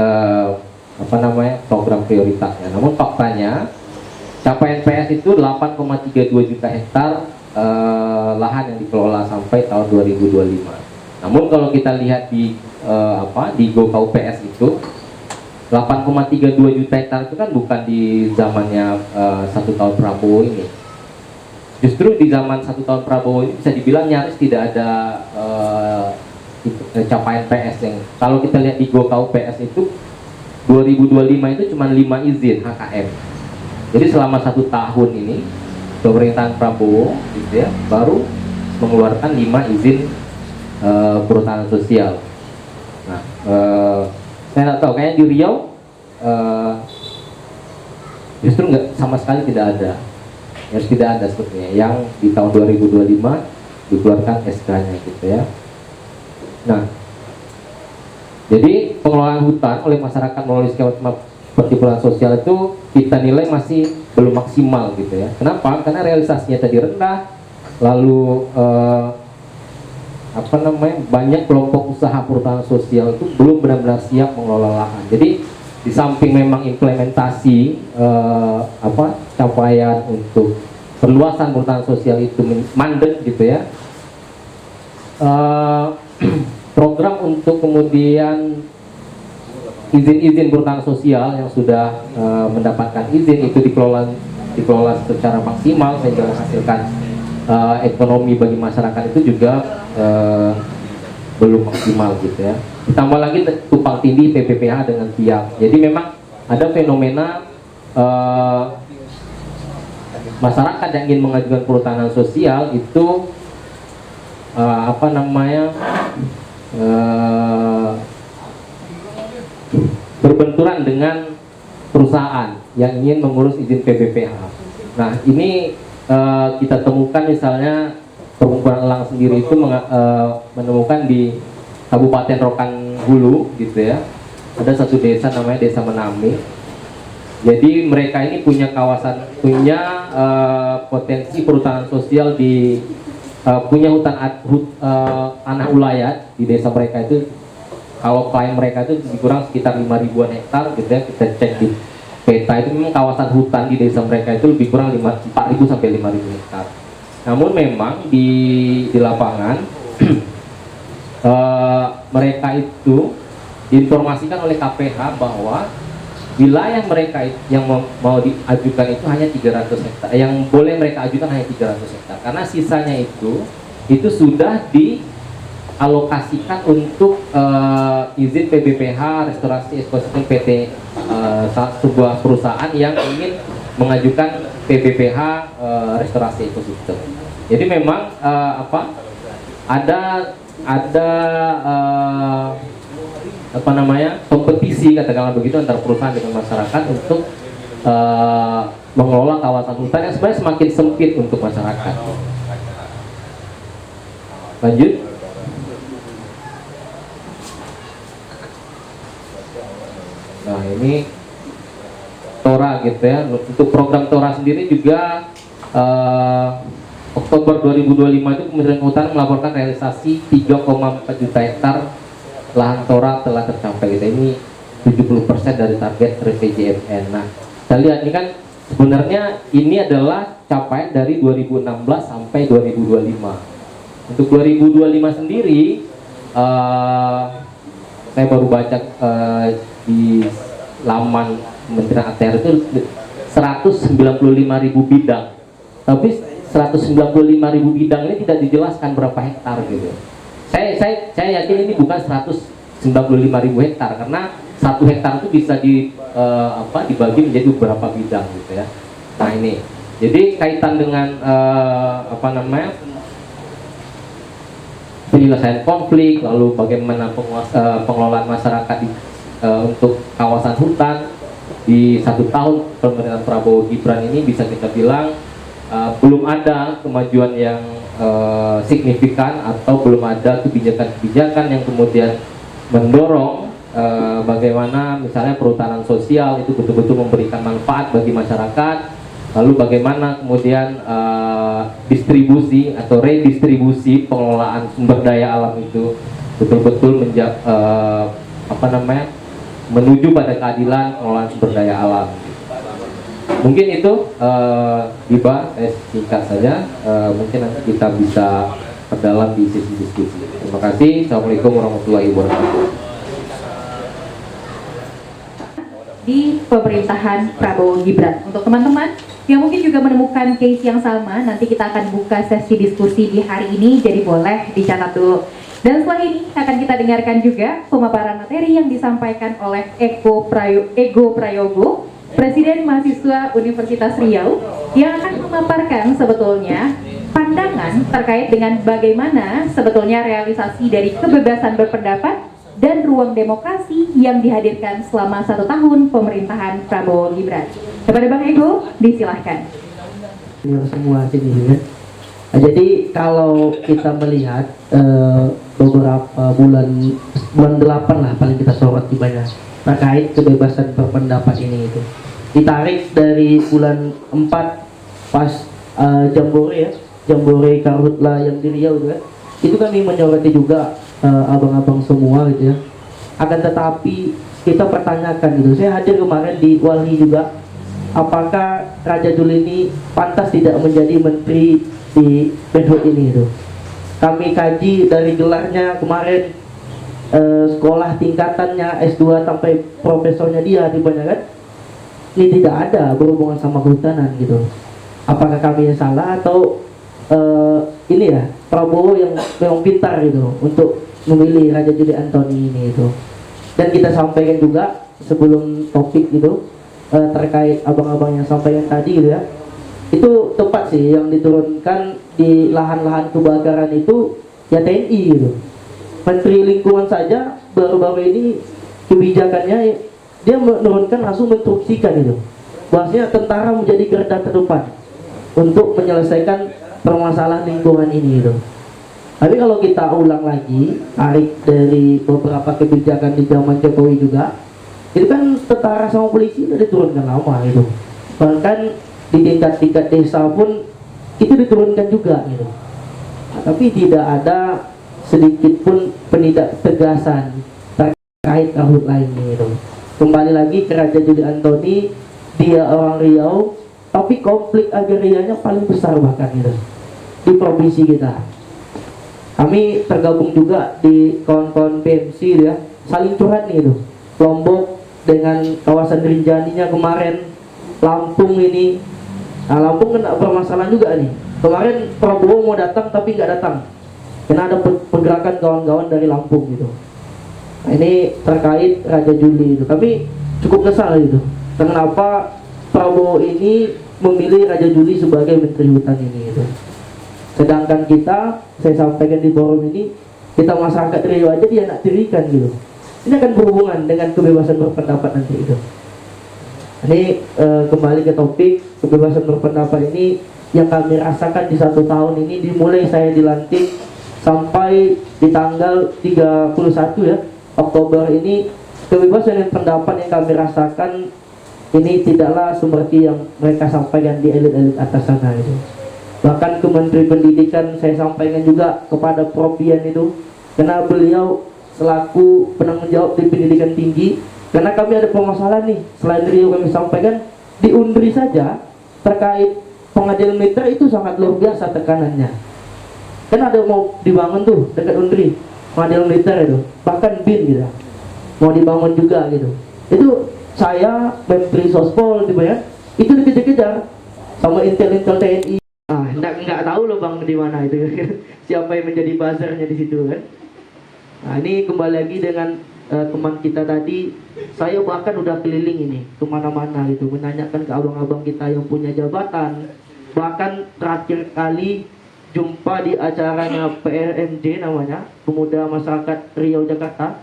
program prioritasnya. Namun faktanya capaian PS itu 8,32 juta hektar lahan yang dikelola sampai tahun 2025. Namun kalau kita lihat di GoKau PS itu 8,32 juta hektar itu kan bukan di zamannya 1 tahun Prabowo ini. Justru di zaman 1 tahun Prabowo ini bisa dibilang nyaris tidak ada capaian PS yang kalau kita lihat di GoKau PS itu 2025 itu cuma 5 izin HKM. Jadi selama 1 tahun ini pemerintahan Prabowo gitu ya, baru mengeluarkan 5 izin perhutanan sosial. Nah, saya nggak tahu, kayaknya di Riau justru nggak, sama sekali tidak ada. Harus tidak ada sepertinya yang di tahun 2025 dikeluarkan SK-nya gitu ya. Nah, jadi pengelolaan hutan oleh masyarakat melalui skema pertimbangan sosial itu kita nilai masih belum maksimal gitu ya. Kenapa? Karena realisasinya tadi rendah, lalu banyak kelompok usaha perhutanan sosial itu belum benar-benar siap mengelola lahan. Jadi di samping memang implementasi capaian untuk perluasan perhutanan sosial itu mandek gitu ya, program untuk kemudian izin-izin perhutanan sosial yang sudah mendapatkan izin itu dikelola secara maksimal sehingga menghasilkan ekonomi bagi masyarakat itu juga belum maksimal gitu ya. Ditambah lagi tumpang tindih PPPH dengan pihak. Jadi memang ada fenomena masyarakat yang ingin mengajukan perhutanan sosial itu berbenturan dengan perusahaan yang ingin mengurus izin PBPH. Nah, ini kita temukan misalnya Perkumpulan Elang sendiri itu menemukan di Kabupaten Rokan Hulu gitu ya. Ada satu desa namanya Desa Menami. Jadi mereka ini punya potensi perhutanan sosial punya tanah ulayat di desa mereka itu. Kalau klien mereka itu kurang sekitar 5.000-an hektar gitu ya. Kita cek di peta itu memang kawasan hutan di desa mereka itu lebih kurang 4.000 sampai 5.000 hektar. Namun memang di lapangan mereka itu diinformasikan oleh KPH bahwa wilayah mereka yang mau diajukan itu hanya 300 hektar. Yang boleh mereka ajukan hanya 300 hektar. Karena sisanya itu sudah dialokasikan untuk izin PBPH restorasi ekosistem PT sebuah perusahaan yang ingin mengajukan PBPH restorasi ekosistem. Jadi memang ada kompetisi katakanlah begitu antara perusahaan dengan masyarakat untuk mengelola kawasan hutan yang sebenarnya semakin sempit untuk masyarakat. Lanjut. Nah, ini Tora gitu ya. Untuk program Tora sendiri juga Oktober 2025 itu Kementerian Kehutanan melaporkan realisasi 3,4 juta hektar lahan Tora telah tercapai gitu. Ini 70% dari target RPJMN. Nah, kita lihat ini kan sebenarnya ini adalah capaian dari 2016 sampai 2025. Untuk 2025 sendiri saya baru baca di laman Kementerian ATR itu 195.000 bidang. Tapi 195.000 bidang ini tidak dijelaskan berapa hektar gitu. Saya yakin ini bukan 195.000 hektar karena 1 hektar itu bisa dibagi menjadi beberapa bidang gitu ya. Nah, ini. Jadi kaitan dengan penyelesaian konflik, lalu bagaimana pengelolaan masyarakat untuk kawasan hutan di 1 tahun pemerintahan Prabowo Gibran ini bisa kita bilang belum ada kemajuan yang signifikan atau belum ada kebijakan-kebijakan yang kemudian mendorong bagaimana misalnya perhutanan sosial itu betul-betul memberikan manfaat bagi masyarakat, lalu bagaimana kemudian distribusi atau redistribusi pengelolaan sumber daya alam itu betul-betul menuju pada keadilan pengelolaan sumber daya alam. Mungkin itu Diba, singkat saja. Mungkin nanti kita bisa perdalam di sesi diskusi. Terima kasih. Assalamualaikum warahmatullahi wabarakatuh. Di pemerintahan Prabowo Gibran. Untuk teman-teman yang mungkin juga menemukan case yang sama, nanti kita akan buka sesi diskusi di hari ini, jadi boleh dicatat dulu. Dan setelah ini akan kita dengarkan juga pemaparan materi yang disampaikan oleh Ego Prayogo, Presiden Mahasiswa Universitas Riau, yang akan memaparkan sebetulnya pandangan terkait dengan bagaimana sebetulnya realisasi dari kebebasan berpendapat dan ruang demokrasi yang dihadirkan selama 1 tahun pemerintahan Prabowo Gibran. Kepada Bang Ego, disilahkan. Semua sini ya. Nah, jadi kalau kita melihat beberapa bulan 8 lah paling kita soroti banyak terkait kebebasan berpendapat ini itu. Ditarik dari bulan 4 pas Jambore Karhutla yang di Riau itu kan. Itu kami menyoroti juga abang-abang semua gitu ya. Akan tetapi kita pertanyakan gitu. Saya hadir kemarin di Walhi juga. Apakah Raja Juli ini pantas tidak menjadi menteri di Menhub ini itu? Kami kaji dari gelarnya kemarin, sekolah tingkatannya S2 sampai profesornya dia dibanyakan. Ini tidak ada berhubungan sama kehutanan gitu. Apakah kami yang salah atau ini ya Prabowo yang memang pintar gitu untuk memilih Raja Juli Antoni ini itu. Dan kita sampaikan juga sebelum topik itu terkait abang-abang yang sampaikan tadi gitu ya, itu tepat sih yang diturunkan di lahan-lahan kebakaran itu ya TNI gitu. Menteri Lingkungan saja baru-baru ini kebijakannya dia menurunkan langsung menginstruksikan itu. Bahwasanya tentara menjadi garda terdepan untuk menyelesaikan permasalahan lingkungan ini gitu. Tapi kalau kita ulang lagi, tarik dari beberapa kebijakan di zaman Jokowi juga, itu kan tentara sama polisi udah diturunkan lama gitu. Bahkan di tingkat-tingkat desa pun itu diturunkan juga gitu. Nah, tapi tidak ada sedikit pun penindak tegasan terkait karhut lainnya gitu. Kembali lagi ke Raja Juli Antoni, dia orang Riau, tapi konflik agrarianya paling besar bahkan gitu di provinsi kita. Kami tergabung juga di kawan-kawan PMC ya, saling curhat nih itu. Lombok dengan kawasan Rinjaninya kemarin, Lampung ini. Nah, Lampung kena permasalahan juga nih. Kemarin Prabowo mau datang tapi nggak datang. Karena ada pergerakan kawan-kawan dari Lampung gitu. Nah, ini terkait Raja Juli itu. Kami cukup kesal gitu. Kenapa Prabowo ini memilih Raja Juli sebagai Menteri Hutan ini gitu. Sedangkan kita, saya sampaikan di forum ini, kita masyarakat Riau aja dia nak dirikan gitu. Ini akan berhubungan dengan kebebasan berpendapat nanti itu. Ini kembali ke topik kebebasan berpendapat ini yang kami rasakan di 1 tahun ini, dimulai saya dilantik sampai di tanggal 31 ya Oktober ini, kebebasan berpendapat yang kami rasakan ini tidaklah seperti yang mereka sampaikan di elit-elit atas sana itu. Bahkan ke Menteri Pendidikan saya sampaikan juga kepada Prof. Ian itu, karena beliau selaku penanggung jawab di pendidikan tinggi, karena kami ada permasalahan nih, selain Riau kami sampaikan di Undri saja terkait pengadilan militer itu sangat luar biasa tekanannya. Kan ada mau dibangun tuh dekat Undri pengadilan militer itu, bahkan BIN gitu mau dibangun juga gitu. Itu saya Menteri Sospol gitu ya, itu dikejar-kejar sama intel-intel TNI. Ah, nggak tahu loh bang di mana itu siapa yang menjadi buzzernya di situ kan. Nah, ini kembali lagi dengan teman kita tadi, saya bahkan udah keliling ini kemana-mana gitu, menanyakan ke abang-abang kita yang punya jabatan. Bahkan terakhir kali jumpa di acaranya PRMJ namanya, Pemuda Masyarakat Riau Jakarta.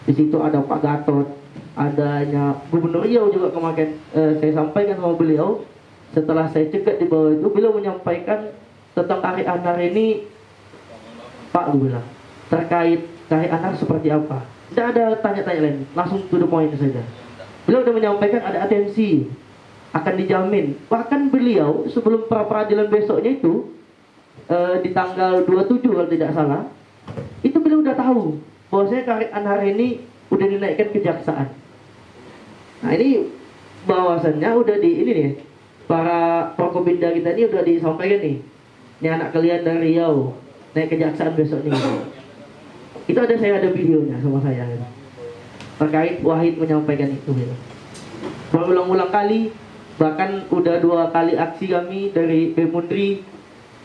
Di situ ada Pak Gatot, adanya Gubernur Riau juga kemarin. Saya sampaikan sama beliau. Setelah saya cegat di bawah itu, beliau menyampaikan tentang Kari Anar ini, Pak, gue bilang, terkait Kari Anar seperti apa. Tidak ada tanya-tanya lain, langsung to the point saja. Beliau sudah menyampaikan ada atensi, akan dijamin. Bahkan beliau sebelum pra-peradilan besoknya itu, di tanggal 27 kalau tidak salah, itu beliau udah tahu bahwasanya Kari Anar ini udah dinaikkan kejaksaan. Nah ini bahwasannya udah di ini nih, para Prokopimda kita ini udah disampaikan nih, ini anak kalian dari Riau naik kejaksaan besok nih. Itu saya ada videonya sama saya gitu. Terkait Wahid menyampaikan itu gitu. Berulang-ulang kali, bahkan udah 2 kali aksi kami dari Bemundri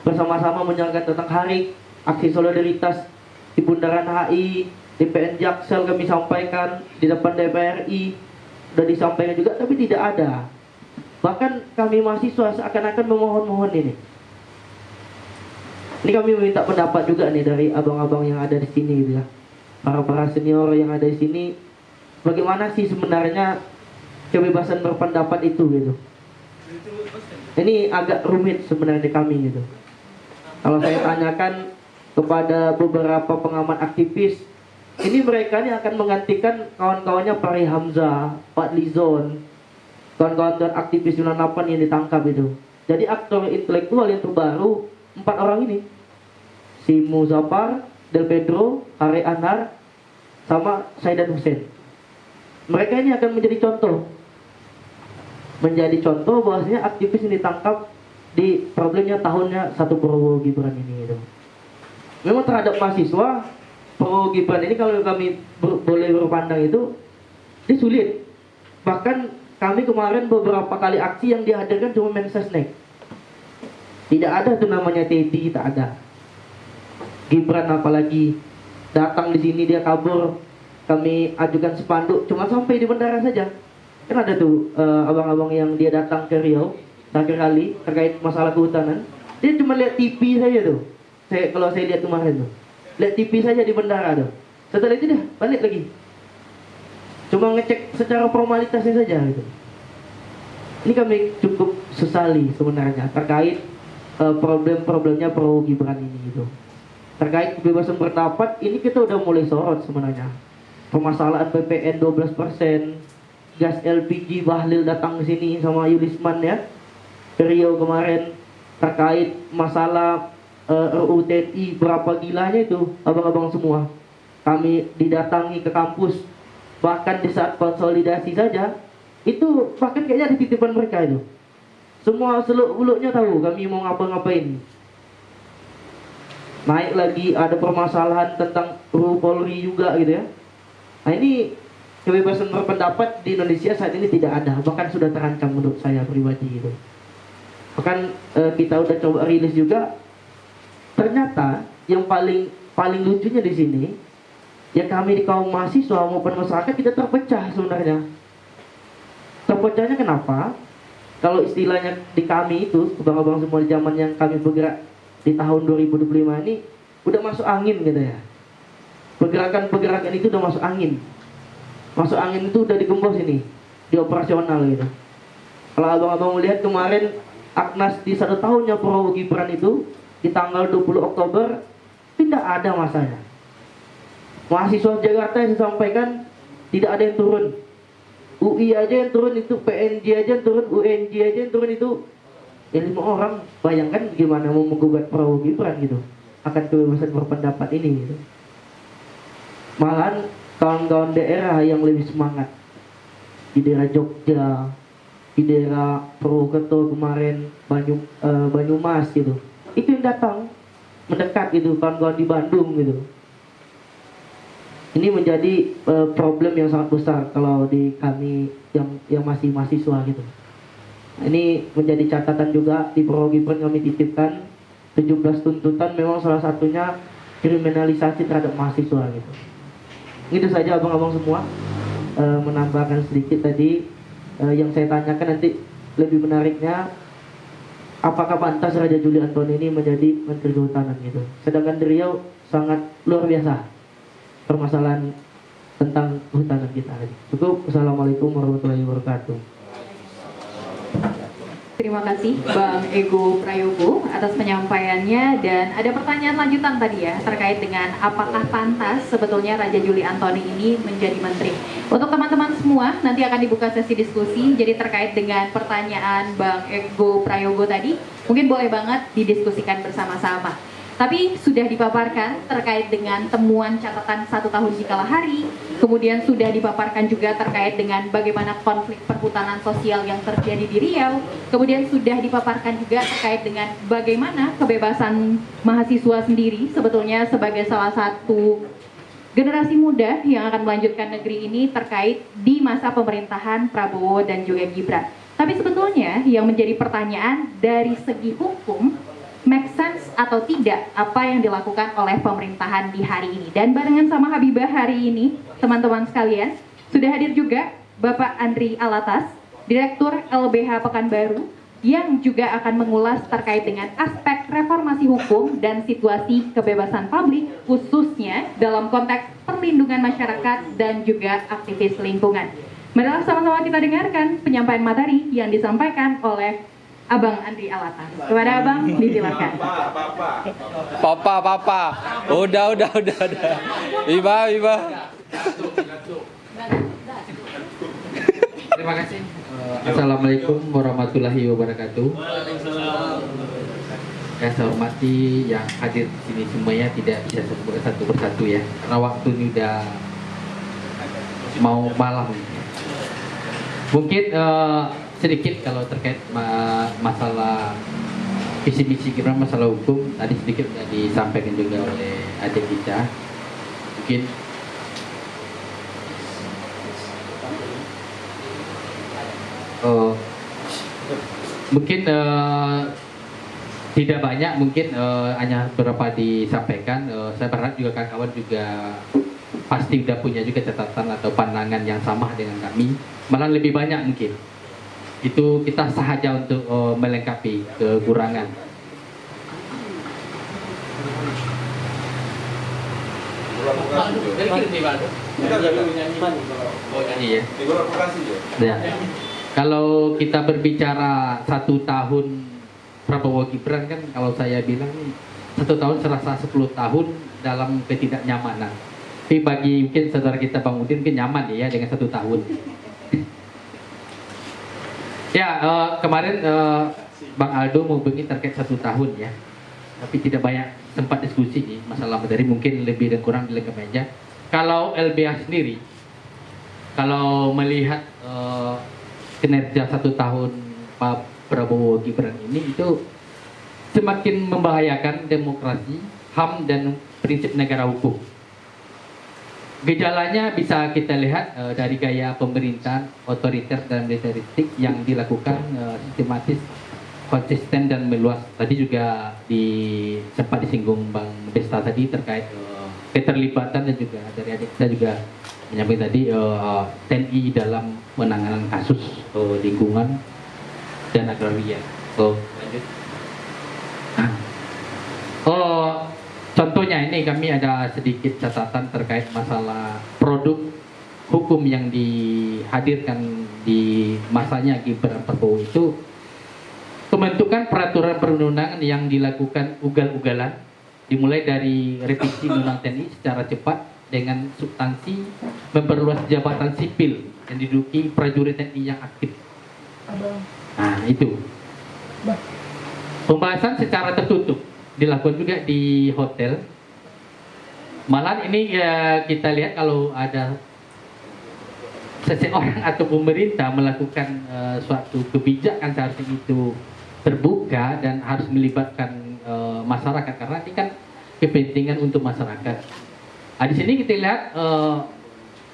bersama-sama menjalankan tentang hari aksi solidaritas di Bundaran HI, di PN Jaksel kami sampaikan, di depan DPRI udah disampaikan juga, tapi tidak ada. Bahkan kami mahasiswa seakan-akan memohon-mohon ini. Ini kami meminta pendapat juga nih dari abang-abang yang ada di sini gitu ya. Para senior yang ada di sini, bagaimana sih sebenarnya kebebasan berpendapat itu gitu. Ini agak rumit sebenarnya kami gitu. Kalau saya tanyakan kepada beberapa pengamat aktivis, ini mereka ini akan menggantikan kawan-kawannya Fahri Hamzah, Pak Lizon, kawan-kawan aktivis 98 yang ditangkap itu. Jadi aktor intelektual yang terbaru 4 orang ini, si Muzaffar, Del Pedro, Kari Anar, sama Saidan Hussein. Mereka ini akan menjadi contoh bahwasanya aktivis yang ditangkap di problemnya tahunnya satu Prabowo Gibran ini gitu. Memang terhadap mahasiswa Prabowo Gibran ini kalau kami boleh berpandang itu ini sulit. Bahkan kami kemarin beberapa kali aksi yang dihadirkan cuma Mensesnek. Tidak ada tuh namanya Teddy, tak ada. Gibran apalagi datang di sini dia kabur, kami ajukan spanduk cuma sampai di bandara saja. Kan ada tuh abang-abang yang dia datang ke Riau terakhir kali terkait masalah kehutanan, dia cuma lihat TV saja tuh. Kalau saya lihat kemarin tuh, lihat TV saja di bandara tuh. Setelah itu dah balik lagi. cuma ngecek secara formalitasnya saja gitu. Ini kami cukup sesali sebenarnya terkait problem-problemnya Prabowo Gibran ini gitu. Terkait kebebasan berpendapat ini kita udah mulai sorot sebenarnya. Permasalahan PPN 12%, gas LPG Bahlil datang ke sini sama Yulisman ya, Riau kemarin, terkait masalah RUU TNI berapa gilanya itu abang-abang semua. Kami didatangi ke kampus, bahkan di saat konsolidasi saja itu bahkan kayaknya di titipan mereka itu. Semua seluk-beluknya tahu kami mau ngapa-ngapain. Naik lagi ada permasalahan tentang RUU Polri juga gitu ya. Nah ini kebebasan berpendapat di Indonesia saat ini tidak ada, bahkan sudah terancam menurut saya pribadi gitu. Bahkan kita udah coba rilis juga, ternyata yang paling lucunya di sini, ya kami di kaum mahasiswa maupun masyarakat kita terpecah sebenarnya. Terpecahnya kenapa? Kalau istilahnya di kami itu, abang-abang semua di zaman yang kami bergerak di tahun 2025 ini, udah masuk angin gitu ya. Pergerakan-pergerakan itu udah masuk angin. Masuk angin itu udah digembos ini, di operasional gitu. Kalau abang-abang melihat kemarin Aknas di 1 tahunnya Prabowo Gibran itu, di tanggal 20 Oktober, tidak ada masanya. Mahasiswa Jakarta yang disampaikan, tidak ada yang turun. UI aja yang turun itu, PNJ aja yang turun, UNJ aja yang turun itu, ya 5 orang. Bayangkan gimana mau menggugat Prabowo Gibran gitu, akan kebebasan berpendapat ini gitu. Malahan kawan-kawan daerah yang lebih semangat, di daerah Jogja, di daerah Purwokerto kemarin, Banyumas gitu, itu yang datang mendekat gitu, kawan-kawan di Bandung gitu. Ini menjadi problem yang sangat besar kalau di kami yang masih mahasiswa gitu. Ini menjadi catatan juga di Prabowo Gibran kami titipkan 17 tuntutan, memang salah satunya kriminalisasi terhadap mahasiswa gitu. Itu saja abang-abang semua, menambahkan sedikit tadi yang saya tanyakan. Nanti lebih menariknya, apakah pantas Raja Juli Antoni ini menjadi Menteri Kehutanan gitu. Sedangkan di Riau sangat luar biasa permasalahan tentang kehutanan kita. Cukup. Assalamualaikum warahmatullahi wabarakatuh. Terima kasih Bang Ego Prayogo atas penyampaiannya, dan ada pertanyaan lanjutan tadi ya terkait dengan apakah pantas sebetulnya Raja Juli Antoni ini menjadi menteri. Untuk teman-teman semua nanti akan dibuka sesi diskusi, jadi terkait dengan pertanyaan Bang Ego Prayogo tadi mungkin boleh banget didiskusikan bersama-sama. Tapi sudah dipaparkan terkait dengan temuan catatan 1 tahun dikala hari, kemudian sudah dipaparkan juga terkait dengan bagaimana konflik perhutanan sosial yang terjadi di Riau, kemudian sudah dipaparkan juga terkait dengan bagaimana kebebasan mahasiswa sendiri sebetulnya sebagai salah satu generasi muda yang akan melanjutkan negeri ini terkait di masa pemerintahan Prabowo dan juga Gibran. Tapi sebetulnya yang menjadi pertanyaan dari segi hukum, make sense atau tidak apa yang dilakukan oleh pemerintahan di hari ini. Dan barengan sama Habibah hari ini, teman-teman sekalian, sudah hadir juga Bapak Andri Alatas, Direktur LBH Pekanbaru, yang juga akan mengulas terkait dengan aspek reformasi hukum dan situasi kebebasan publik, khususnya dalam konteks perlindungan masyarakat dan juga aktivis lingkungan. Marilah sama-sama kita dengarkan penyampaian materi yang disampaikan oleh Abang Andri Alatas. Kepada Abang, disilakan. Papa. Udah. Iba. Terima kasih. Assalamualaikum warahmatullahi wabarakatuh. Saya hormati yang hadir di sini semuanya, tidak bisa satu persatu ya, karena waktu ini udah mau malam. Mungkin sedikit kalau terkait masalah visi misi Gibran, masalah hukum tadi sedikit sudah disampaikan juga oleh adik kita. Mungkin tidak banyak, mungkin hanya beberapa disampaikan. Saya berharap juga kawan-kawan juga pasti sudah punya juga catatan atau pandangan yang sama dengan kami, malah lebih banyak mungkin. Itu kita sahaja untuk melengkapi kekurangan. Kita ada Oh nyanyi ya. libur vokasi ya. Ya. Kalau kita berbicara 1 tahun Prabowo Gibran kan, kalau saya bilang nih 1 tahun serasa 10 tahun dalam ketidaknyamanan. Tapi bagi mungkin saudara kita Bang Udin mungkin nyaman ya dengan 1 tahun. Ya kemarin Bang Aldo mau begini terkait 1 tahun ya. Tapi tidak banyak tempat diskusi nih masalah materi, mungkin lebih dan kurang di lengkap meja. Kalau LBH sendiri, kalau melihat kinerja 1 tahun Pak Prabowo Gibran ini itu semakin membahayakan demokrasi, HAM dan prinsip negara hukum. Gejalanya bisa kita lihat dari gaya pemerintahan otoriter dan militeristik yang dilakukan sistematis, konsisten dan meluas. Tadi juga sempat disinggung Bang Desta tadi terkait keterlibatan, dan juga dari adik kita juga menyampaikan tadi TNI dalam penanganan kasus lingkungan dan agraria. Lanjut. Contohnya ini kami ada sedikit catatan terkait masalah produk hukum yang dihadirkan di masanya Gibran Prabowo itu, pembentukan peraturan perundang-undangan yang dilakukan ugal-ugalan, dimulai dari revisi Undang-Undang TNI secara cepat dengan substansi memperluas jabatan sipil yang diduduki prajurit TNI yang aktif. Nah itu pembahasan secara tertutup dilakukan juga di hotel. Malah ini kita lihat kalau ada seseorang atau pemerintah melakukan suatu kebijakan, seharusnya itu terbuka dan harus melibatkan masyarakat, karena ini kan kepentingan untuk masyarakat. Nah, di sini kita lihat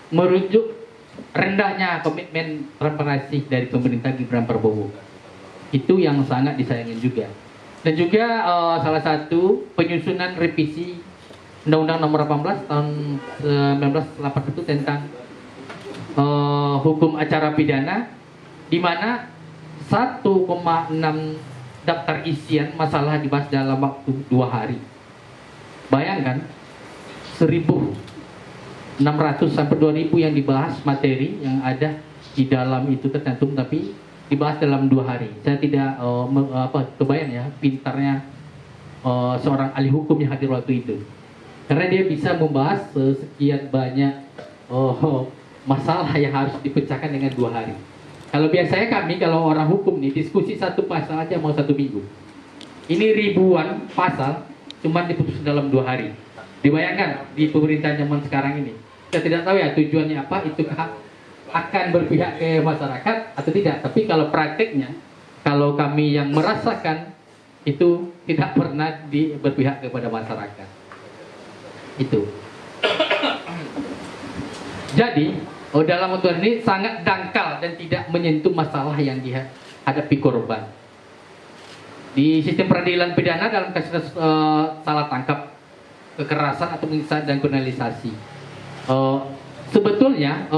merujuk rendahnya komitmen transparansi dari pemerintah Gibran Prabowo. Itu yang sangat disayangkan juga. Dan juga salah satu penyusunan revisi Undang-Undang Nomor 18 tahun 1981 tentang hukum acara pidana, di mana 1,6 daftar isian masalah dibahas dalam waktu 2 hari. Bayangkan 1.600 sampai 2.000 yang dibahas materi yang ada di dalam itu tercantum, tapi dibahas dalam 2 hari. Saya tidak kebayang ya pintarnya seorang ahli hukum yang hadir waktu itu, karena dia bisa membahas sekian banyak masalah yang harus dipecahkan dengan 2 hari. Kalau biasanya kami kalau orang hukum nih diskusi 1 pasal aja mau 1 minggu. Ini ribuan pasal cuma diputus dalam 2 hari. Dibayangkan di pemerintahan zaman sekarang ini. Kita tidak tahu ya tujuannya apa, itu akan berpihak ke masyarakat atau tidak. Tapi kalau prakteknya, kalau kami yang merasakan itu tidak pernah berpihak kepada masyarakat. Itu. Jadi dalam aturan ini sangat dangkal dan tidak menyentuh masalah yang dihadapi korban. Di sistem peradilan pidana dalam kasus salah tangkap, kekerasan atau penyiksaan dan kriminalisasi, sebetulnya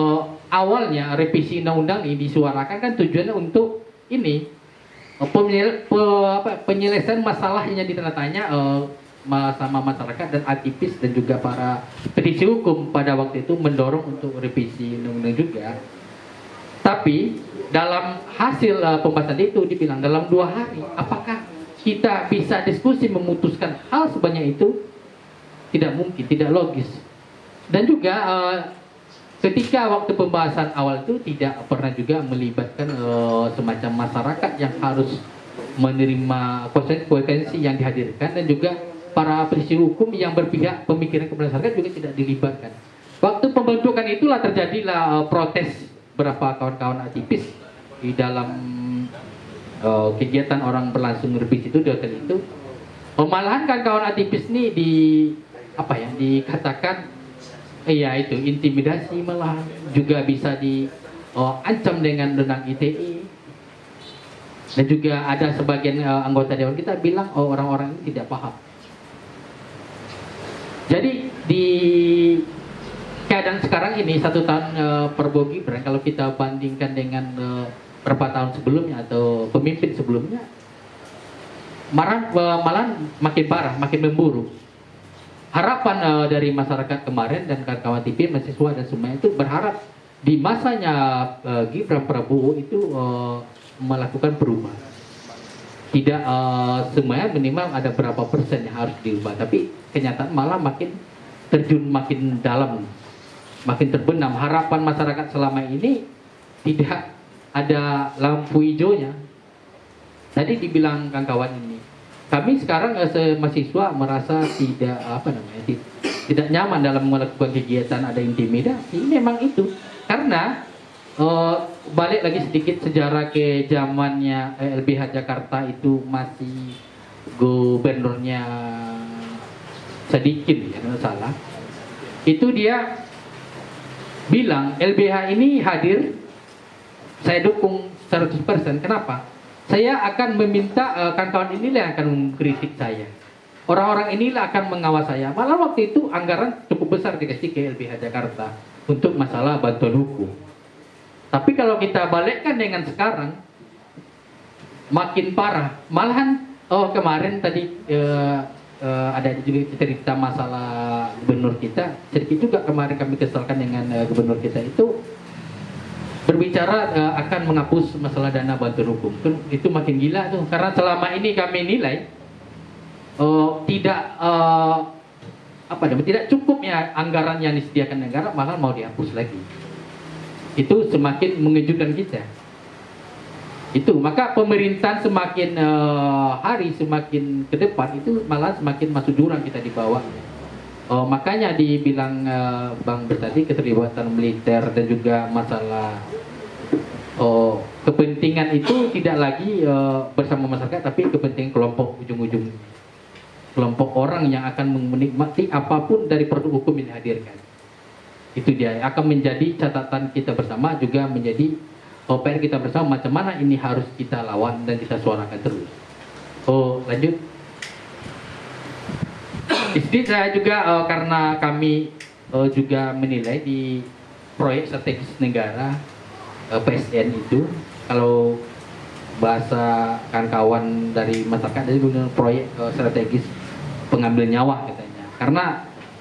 awalnya revisi undang-undang ini disuarakan kan tujuannya untuk ini penyelesaian masalah yang ditanda tanya sama masyarakat dan aktivis dan juga para petisi hukum pada waktu itu mendorong untuk revisi undang-undang juga. Tapi dalam hasil pembahasan itu dibilang dalam 2 hari, apakah kita bisa diskusi memutuskan hal sebanyak itu? Tidak mungkin, tidak logis. Dan juga ketika waktu pembahasan awal itu tidak pernah juga melibatkan semacam masyarakat yang harus menerima konsekuensi yang dihadirkan, dan juga para petisi hukum yang berpihak pemikiran kepada masyarakat juga tidak dilibatkan. Waktu pembentukan itulah terjadilah protes beberapa kawan-kawan aktivis di dalam kegiatan orang berlangsung revisi itu di hotel itu. Malahan kan kawan aktivis ini dikatakan itu intimidasi, malah juga bisa diancam dengan undang ITE. Dan juga ada sebagian anggota dewan kita bilang orang-orang ini tidak paham. Jadi di keadaan sekarang ini 1 tahun Prabowo Gibran, kalau kita bandingkan dengan beberapa tahun sebelumnya atau pemimpin sebelumnya, malah makin parah, makin memburuk. harapan dari masyarakat kemarin dan kawan-kawan TV, mahasiswa dan semuanya itu berharap di masanya Gibran Prabowo itu melakukan perubahan. Tidak semuanya, minimal ada berapa persen yang harus diubah, tapi kenyataan malah makin terjun makin dalam, makin terbenam. Harapan masyarakat selama ini tidak ada lampu hijaunya. Tadi dibilang kawan-kawan ini, kami sekarang mahasiswa merasa tidak tidak nyaman dalam melakukan kegiatan, ada intimidasi. Memang itu karena balik lagi sedikit sejarah ke zamannya LBH Jakarta, itu masih gubernurnya Sadikin ya kalau salah. Itu dia bilang LBH ini hadir, saya dukung 100%. Kenapa? Saya akan meminta kawan-kawan inilah yang akan mengkritik saya. Orang-orang inilah akan mengawas saya. Malah waktu itu anggaran cukup besar dikasih ke LBH Jakarta untuk masalah bantuan hukum. Tapi kalau kita balikkan dengan sekarang, makin parah. Malahan kemarin tadi ada juga cerita masalah gubernur kita. Sedikit juga kemarin kami kesalkan dengan gubernur kita itu berbicara akan menghapus masalah dana bantuan hukum. Itu makin gila tuh, karena selama ini kami nilai tidak cukupnya anggaran yang disediakan negara, malah mau dihapus lagi. Itu semakin mengejutkan kita. Itu maka pemerintahan semakin hari semakin ke depan itu malah semakin masuk jurang kita di bawah. Makanya dibilang Bang tadi, keterlibatan militer dan juga masalah kepentingan itu tidak lagi bersama masyarakat, tapi kepentingan kelompok ujung-ujung, kelompok orang yang akan menikmati apapun dari produk hukum yang dihadirkan. Itu dia akan menjadi catatan kita bersama, juga menjadi PR kita bersama, macam mana ini harus kita lawan dan kita suarakan terus. Lanjut. Jadi saya juga karena kami juga menilai di proyek strategis negara PSN itu, kalau bahasa kawan-kawan dari masyarakat dari proyek strategis pengambil nyawa katanya. Karena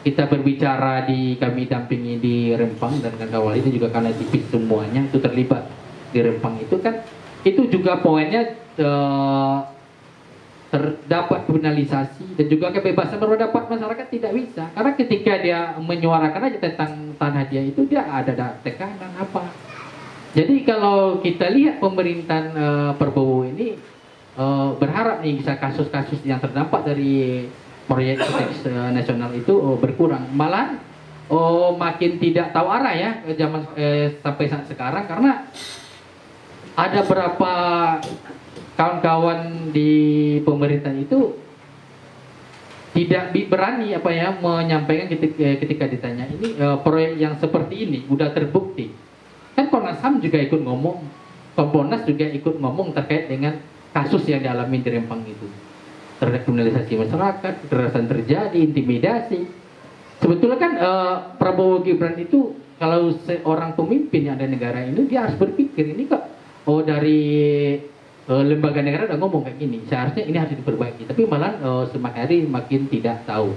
kita berbicara kami dampingi di Rempang dan kawan-kawan itu juga karena tipis semuanya itu terlibat di Rempang itu kan, itu juga poinnya terdapat kriminalisasi dan juga kebebasan berpendapat masyarakat tidak bisa, karena ketika dia menyuarakan aja tentang tanah dia itu dia ada tekanan apa. Jadi kalau kita lihat pemerintahan Prabowo ini berharap nih bisa kasus-kasus yang terdampak dari proyek strategis nasional itu berkurang, malah makin tidak tahu arah ya zaman sampai saat sekarang, karena ada berapa kawan-kawan di pemerintahan itu tidak berani menyampaikan ketika ditanya ini proyek yang seperti ini udah terbukti. Kan Komnas HAM juga ikut ngomong, Kompolnas juga ikut ngomong terkait dengan kasus yang dialami di Rempang itu, terhadap kriminalisasi masyarakat, kekerasan terjadi, intimidasi. Sebetulnya kan Prabowo Gibran itu kalau seorang pemimpin yang ada negara ini, dia harus berpikir ini kok dari lembaga negara udah ngomong kayak gini, seharusnya ini harus diperbaiki, tapi malah semakin hari makin tidak tahu.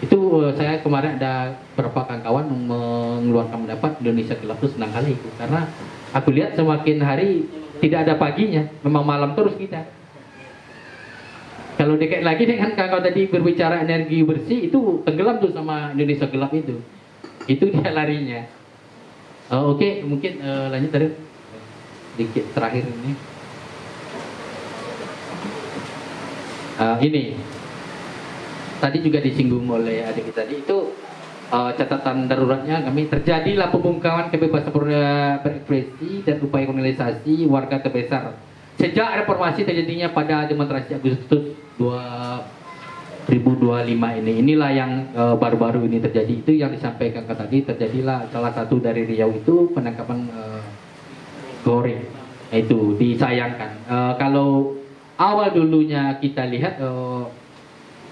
Itu saya kemarin ada beberapa kawan-kawan mengeluarkan pendapat Indonesia gelap itu senang kali itu, karena aku lihat semakin hari tidak ada paginya, memang malam terus kita. Kalau dekat lagi dengan kawan-kawan tadi berbicara energi bersih, itu tenggelam tuh sama Indonesia gelap itu dia larinya. Oke, mungkin lanjut tadi dikit terakhir ini. Ini tadi juga disinggung oleh adik kita tadi, itu catatan daruratnya kami terjadilah pembungkaman kebebasan berekspresi dan upaya kriminalisasi warga terbesar sejak reformasi terjadinya pada demonstrasi Agustus 2025 ini. Inilah yang baru-baru ini terjadi, itu yang disampaikan tadi, terjadilah salah satu dari Riau itu penangkapan goreng, itu disayangkan. Kalau awal dulunya kita lihat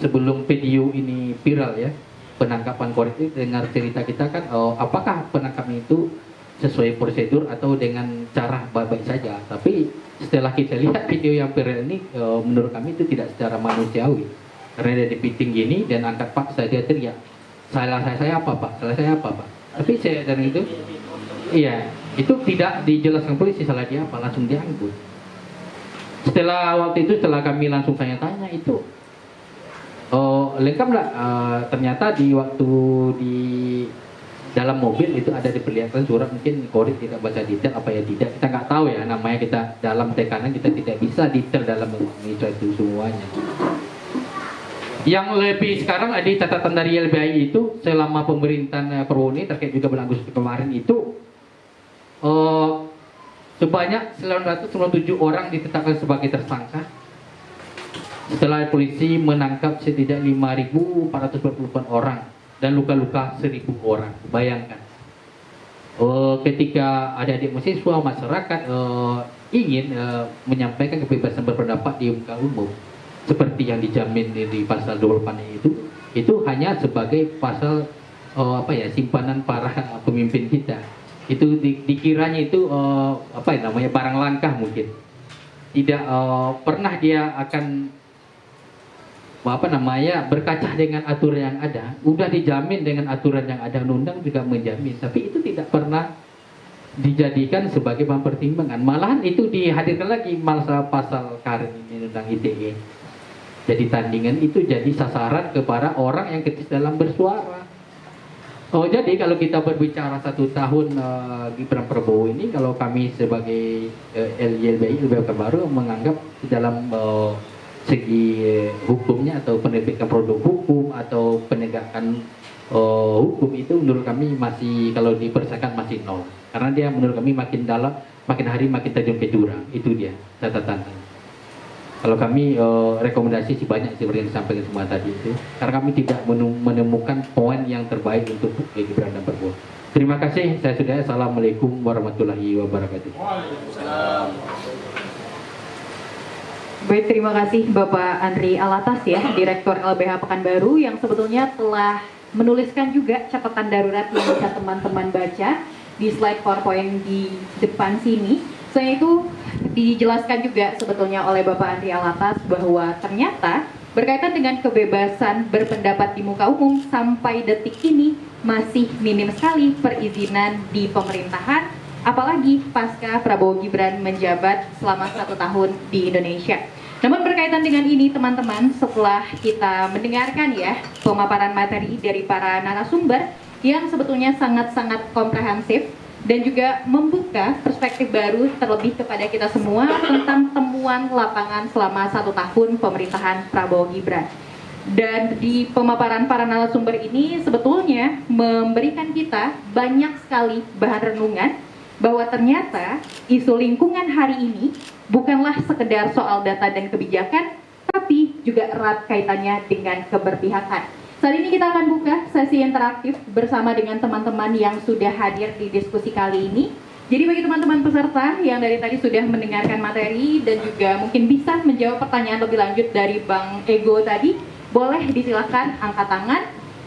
sebelum video ini viral ya, penangkapan korek itu, dengar cerita kita kan, apakah penangkapan itu sesuai prosedur atau dengan cara baik-baik saja. Tapi setelah kita lihat video yang viral ini, menurut kami itu tidak secara manusiawi. karena dia dipiting gini dan angkat paksa dia teriak, salah saya apa pak, salah saya apa pak. Tapi saya dan itu, iya itu tidak dijelaskan polisi salah dia apa, langsung diangkut. Setelah waktu itu setelah kami langsung tanya-tanya itu lengkap nggak? Ternyata di waktu di dalam mobil itu ada diperlihatkan surat, mungkin Korik tidak baca detail apa ya tidak, kita nggak tahu ya, namanya kita dalam tekanan kita tidak bisa detail dalam memahami itu semuanya. Yang lebih sekarang ada catatan dari LBHI itu selama pemerintahan Prabowo ini terkait juga bulan Agustus kemarin itu sebanyak 997 orang ditetapkan sebagai tersangka setelah polisi menangkap setidaknya 5.424 orang dan luka-luka 1.000 orang. Bayangkan ketika adik-adik mahasiswa masyarakat ingin menyampaikan kebebasan berpendapat di muka umum seperti yang dijamin di pasal 28 itu hanya sebagai pasal simpanan para pemimpin kita. Itu dikiranya itu barang langkah, mungkin tidak pernah dia akan berkaca dengan aturan yang ada. Udah dijamin dengan aturan yang ada, undang juga menjamin, tapi itu tidak pernah dijadikan sebagai bahan pertimbangan. Malahan itu dihadirkan lagi masalah pasal karet ini tentang ITE. Jadi tandingan itu jadi sasaran kepada orang yang kritis dalam bersuara. Jadi kalau kita berbicara 1 tahun Gibran Prabowo ini, kalau kami sebagai LYLBI baru menganggap dalam segi hukumnya atau penerbitan produk hukum atau penegakan hukum itu menurut kami masih, kalau dipersiapkan masih nol, karena dia menurut kami makin dalam, makin hari makin terjun ke jurang. Itu dia catatan. Kalau kami rekomendasi sih banyak seperti yang disampaikan semua tadi itu, karena kami tidak menemukan poin yang terbaik untuk Gibran dan Prabowo. Terima kasih, saya sudah. Assalamualaikum warahmatullahi wabarakatuh. Baik, terima kasih Bapak Andri Alatas ya, Direktur LBH Pekanbaru, yang sebetulnya telah menuliskan juga catatan darurat yang bisa teman-teman baca di slide PowerPoint di depan sini. Selain itu dijelaskan juga sebetulnya oleh Bapak Andri Alatas bahwa ternyata berkaitan dengan kebebasan berpendapat di muka umum sampai detik ini masih minim sekali perizinan di pemerintahan, apalagi pasca Prabowo Gibran menjabat selama 1 tahun di Indonesia. Namun berkaitan dengan ini teman-teman, setelah kita mendengarkan ya pemaparan materi dari para narasumber yang sebetulnya sangat-sangat komprehensif dan juga membuka perspektif baru terlebih kepada kita semua tentang temuan lapangan selama 1 tahun pemerintahan Prabowo Gibran. Dan di pemaparan para narasumber ini sebetulnya memberikan kita banyak sekali bahan renungan bahwa ternyata isu lingkungan hari ini bukanlah sekedar soal data dan kebijakan, tapi juga erat kaitannya dengan keberpihakan. Saat ini kita akan buka sesi interaktif bersama dengan teman-teman yang sudah hadir di diskusi kali ini. Jadi bagi teman-teman peserta yang dari tadi sudah mendengarkan materi dan juga mungkin bisa menjawab pertanyaan lebih lanjut dari Bang Ego tadi, boleh disilakan angkat tangan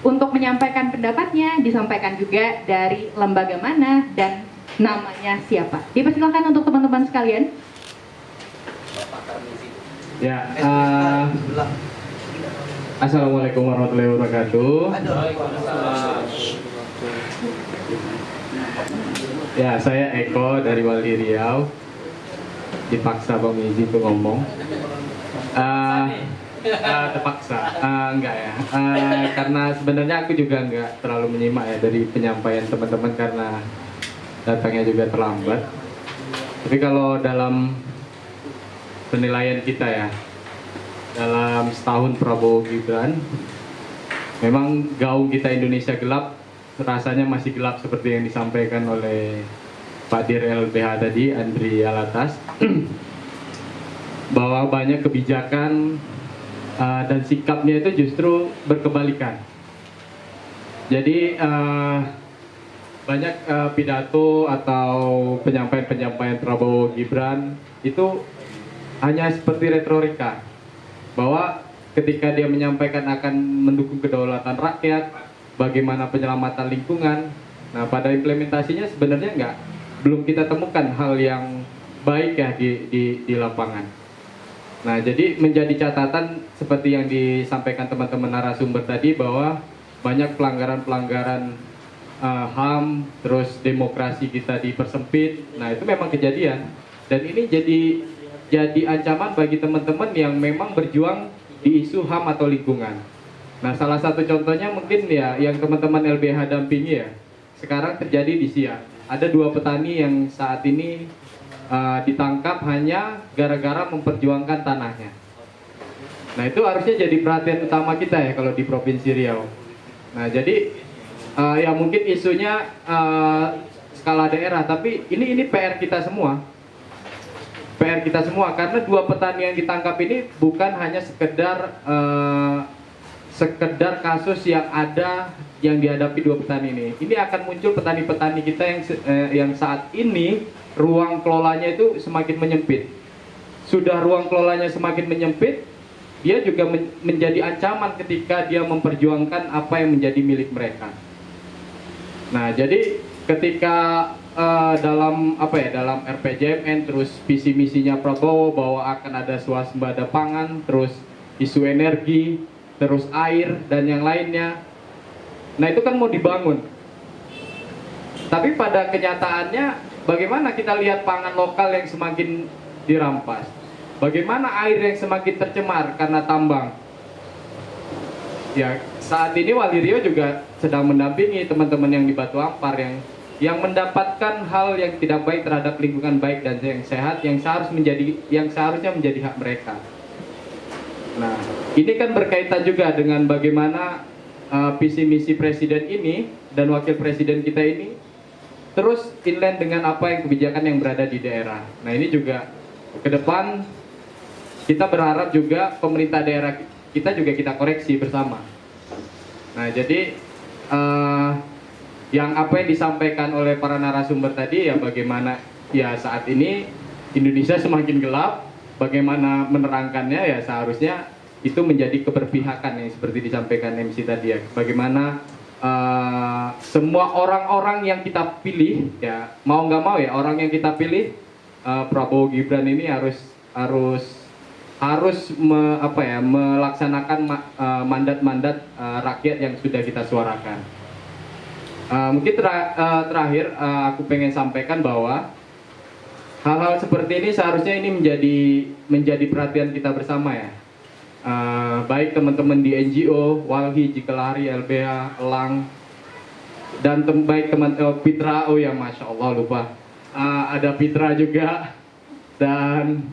untuk menyampaikan pendapatnya, disampaikan juga dari lembaga mana dan namanya siapa. Dipersilakan untuk teman-teman sekalian. Ya, Assalamualaikum warahmatullahi wabarakatuh. Ya, saya Eko dari Wali Riau. Dipaksa Bang Mizi untuk ngomong. Terpaksa, enggak ya. Karena sebenarnya aku juga enggak terlalu menyimak ya dari penyampaian teman-teman karena datangnya juga terlambat. Tapi kalau dalam penilaian kita ya, dalam setahun Prabowo Gibran, memang gaung kita Indonesia gelap, rasanya masih gelap seperti yang disampaikan oleh Pak Dir LBH tadi, Andri Alatas, bahwa banyak kebijakan dan sikapnya itu justru berkebalikan. Jadi banyak pidato atau penyampaian Prabowo Gibran itu hanya seperti retorika, bahwa ketika dia menyampaikan akan mendukung kedaulatan rakyat, bagaimana penyelamatan lingkungan, nah pada implementasinya sebenarnya belum kita temukan hal yang baik ya di lapangan. Nah, jadi menjadi catatan seperti yang disampaikan teman-teman narasumber tadi bahwa banyak pelanggaran-pelanggaran HAM, terus demokrasi kita dipersempit. Nah, itu memang kejadian. Dan ini jadi ancaman bagi teman-teman yang memang berjuang di isu HAM atau lingkungan. Nah, salah satu contohnya mungkin ya yang teman-teman LBH dampingi ya. Sekarang terjadi di Siak. Ada 2 petani yang saat ini ditangkap hanya gara-gara memperjuangkan tanahnya. Nah, itu harusnya jadi perhatian utama kita ya kalau di Provinsi Riau. Nah, jadi ya mungkin isunya skala daerah, tapi ini PR kita semua. PR kita semua karena 2 petani yang ditangkap ini bukan hanya sekedar kasus yang ada yang dihadapi 2 petani ini. Ini akan muncul petani-petani kita yang saat ini ruang kelolanya itu semakin menyempit. Sudah ruang kelolanya semakin menyempit, dia juga menjadi ancaman ketika dia memperjuangkan apa yang menjadi milik mereka. Nah, jadi ketika dalam RPJMN terus visi misinya Prabowo bahwa akan ada swasembada pangan, terus isu energi, terus air dan yang lainnya. Nah, itu kan mau dibangun. Tapi pada kenyataannya bagaimana kita lihat pangan lokal yang semakin dirampas? Bagaimana air yang semakin tercemar karena tambang? Ya, saat ini Wali Riau juga sedang mendampingi teman-teman yang di Batu Ampar yang mendapatkan hal yang tidak baik terhadap lingkungan baik dan yang sehat yang seharusnya menjadi hak mereka. Nah, ini kan berkaitan juga dengan bagaimana visi misi presiden ini dan wakil presiden kita ini terus inline dengan apa yang kebijakan yang berada di daerah. Nah, ini juga ke depan kita berharap juga pemerintah daerah kita juga kita koreksi bersama. Nah, jadi yang apa yang disampaikan oleh para narasumber tadi ya bagaimana ya saat ini Indonesia semakin gelap, bagaimana menerangkannya ya seharusnya itu menjadi keberpihakan yang seperti disampaikan MC tadi ya. Bagaimana semua orang-orang yang kita pilih ya mau nggak mau ya orang yang kita pilih Prabowo Gibran ini harus melaksanakan mandat-mandat rakyat yang sudah kita suarakan. Mungkin terakhir aku pengen sampaikan bahwa hal-hal seperti ini seharusnya ini menjadi perhatian kita bersama ya. Baik teman-teman di NGO, Walhi, Jikelari, LBH, Elang, dan baik teman Pitra, oh ya Masya Allah lupa, ada Pitra juga, dan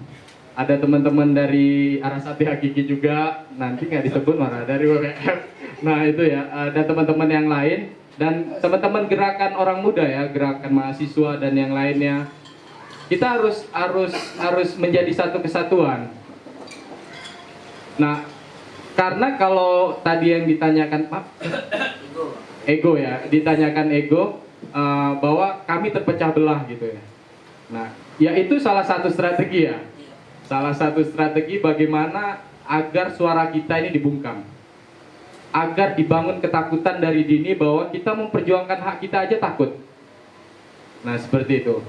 ada teman-teman dari Arasati Hakiki juga, nanti nggak disebut marah dari WWF. Nah itu ya, ada teman-teman yang lain, dan teman-teman gerakan orang muda ya, gerakan mahasiswa dan yang lainnya. Kita harus menjadi satu kesatuan. Nah, karena kalau tadi yang ditanyakan Pak, ego ya, ditanyakan ego bahwa kami terpecah belah gitu ya. Nah, ya itu salah satu strategi ya, salah satu strategi bagaimana agar suara kita ini dibungkam, agar dibangun ketakutan dari dini bahwa kita memperjuangkan hak kita aja takut. Nah, seperti itu.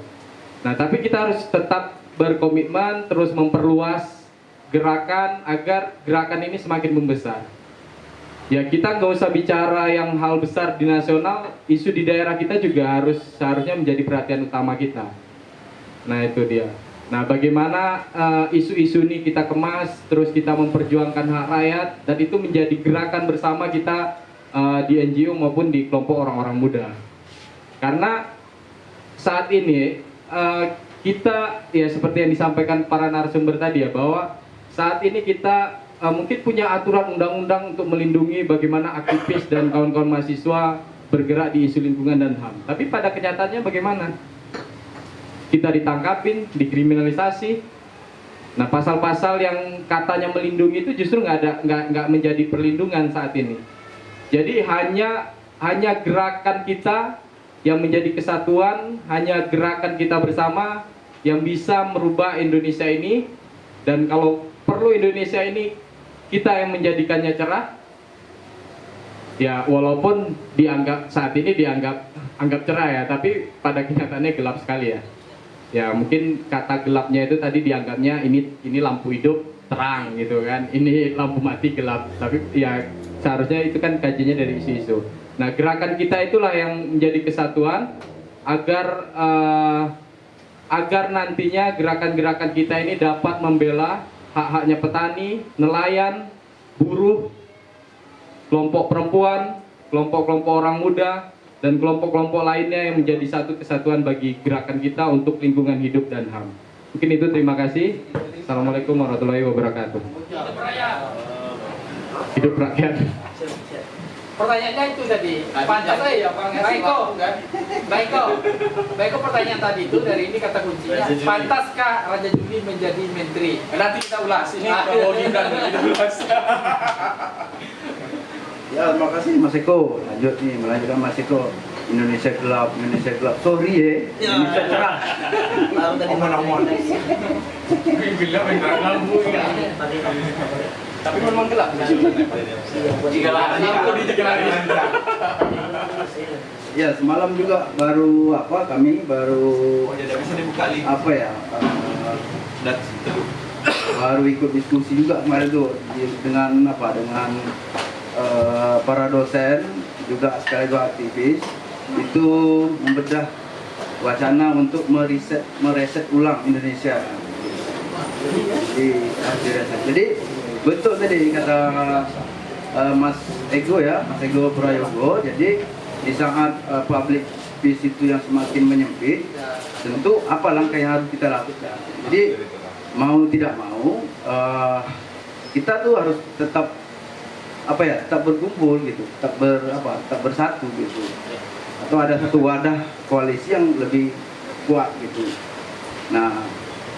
Nah, tapi kita harus tetap berkomitmen terus memperluas gerakan agar gerakan ini semakin membesar. Ya kita nggak usah bicara yang hal besar di nasional, isu di daerah kita juga seharusnya menjadi perhatian utama kita. Nah itu dia. Nah bagaimana isu-isu ini kita kemas, terus kita memperjuangkan hak rakyat, dan itu menjadi gerakan bersama kita di NGO maupun di kelompok orang-orang muda. Karena saat ini kita ya seperti yang disampaikan para narasumber tadi ya bahwa saat ini kita mungkin punya aturan undang-undang untuk melindungi bagaimana aktivis dan kawan-kawan mahasiswa bergerak di isu lingkungan dan HAM. Tapi pada kenyataannya bagaimana? Kita ditangkapin, dikriminalisasi. Nah, pasal-pasal yang katanya melindungi itu justru nggak menjadi perlindungan saat ini. Jadi hanya gerakan kita yang menjadi kesatuan, hanya gerakan kita bersama yang bisa merubah Indonesia ini. Dan kalau perlu Indonesia ini kita yang menjadikannya cerah. Ya walaupun saat ini dianggap cerah ya, tapi pada kenyataannya gelap sekali ya. Ya mungkin kata gelapnya itu tadi dianggapnya ini lampu hidup, terang gitu kan, ini lampu mati gelap, tapi ya seharusnya itu kan kajiannya dari isu-isu. Nah, gerakan kita itulah yang menjadi kesatuan agar nantinya gerakan-gerakan kita ini dapat membela hak-haknya petani, nelayan, buruh, kelompok perempuan, kelompok-kelompok orang muda, dan kelompok-kelompok lainnya yang menjadi satu kesatuan bagi gerakan kita untuk lingkungan hidup dan HAM. Mungkin itu, terima kasih. Assalamualaikum warahmatullahi wabarakatuh. Hidup rakyat. Pertanyaannya itu tadi, pantas ya Bang Raiko kan? Raiko pertanyaan tadi itu dari ini kata kuncinya, pantaskah Raja Juli menjadi menteri? Nanti kita ulas, ini kalau Gibran kita ulas. Ya, terima kasih Mas Eko. Lanjut nih, melanjutkan Mas Eko. Indonesia gelap, Indonesia gelap. Sorry ya, Indonesia cerah. Omong-omong. Gelap yang lampu ya. Tapi memang gelap. Ya, semalam juga kami baru apa ya? Baru ikut diskusi juga kemarin tuh dengan para dosen juga sekaligus aktivis itu membedah wacana untuk mereset ulang Indonesia. Jadi betul tadi kata Mas Ego Prayogo. Jadi di saat public space itu yang semakin menyempit, tentu apa langkah yang harus kita lakukan. Jadi mau tidak mau kita tuh harus tetap tetap berkumpul gitu, tetap bersatu gitu, atau ada satu wadah koalisi yang lebih kuat gitu. Nah,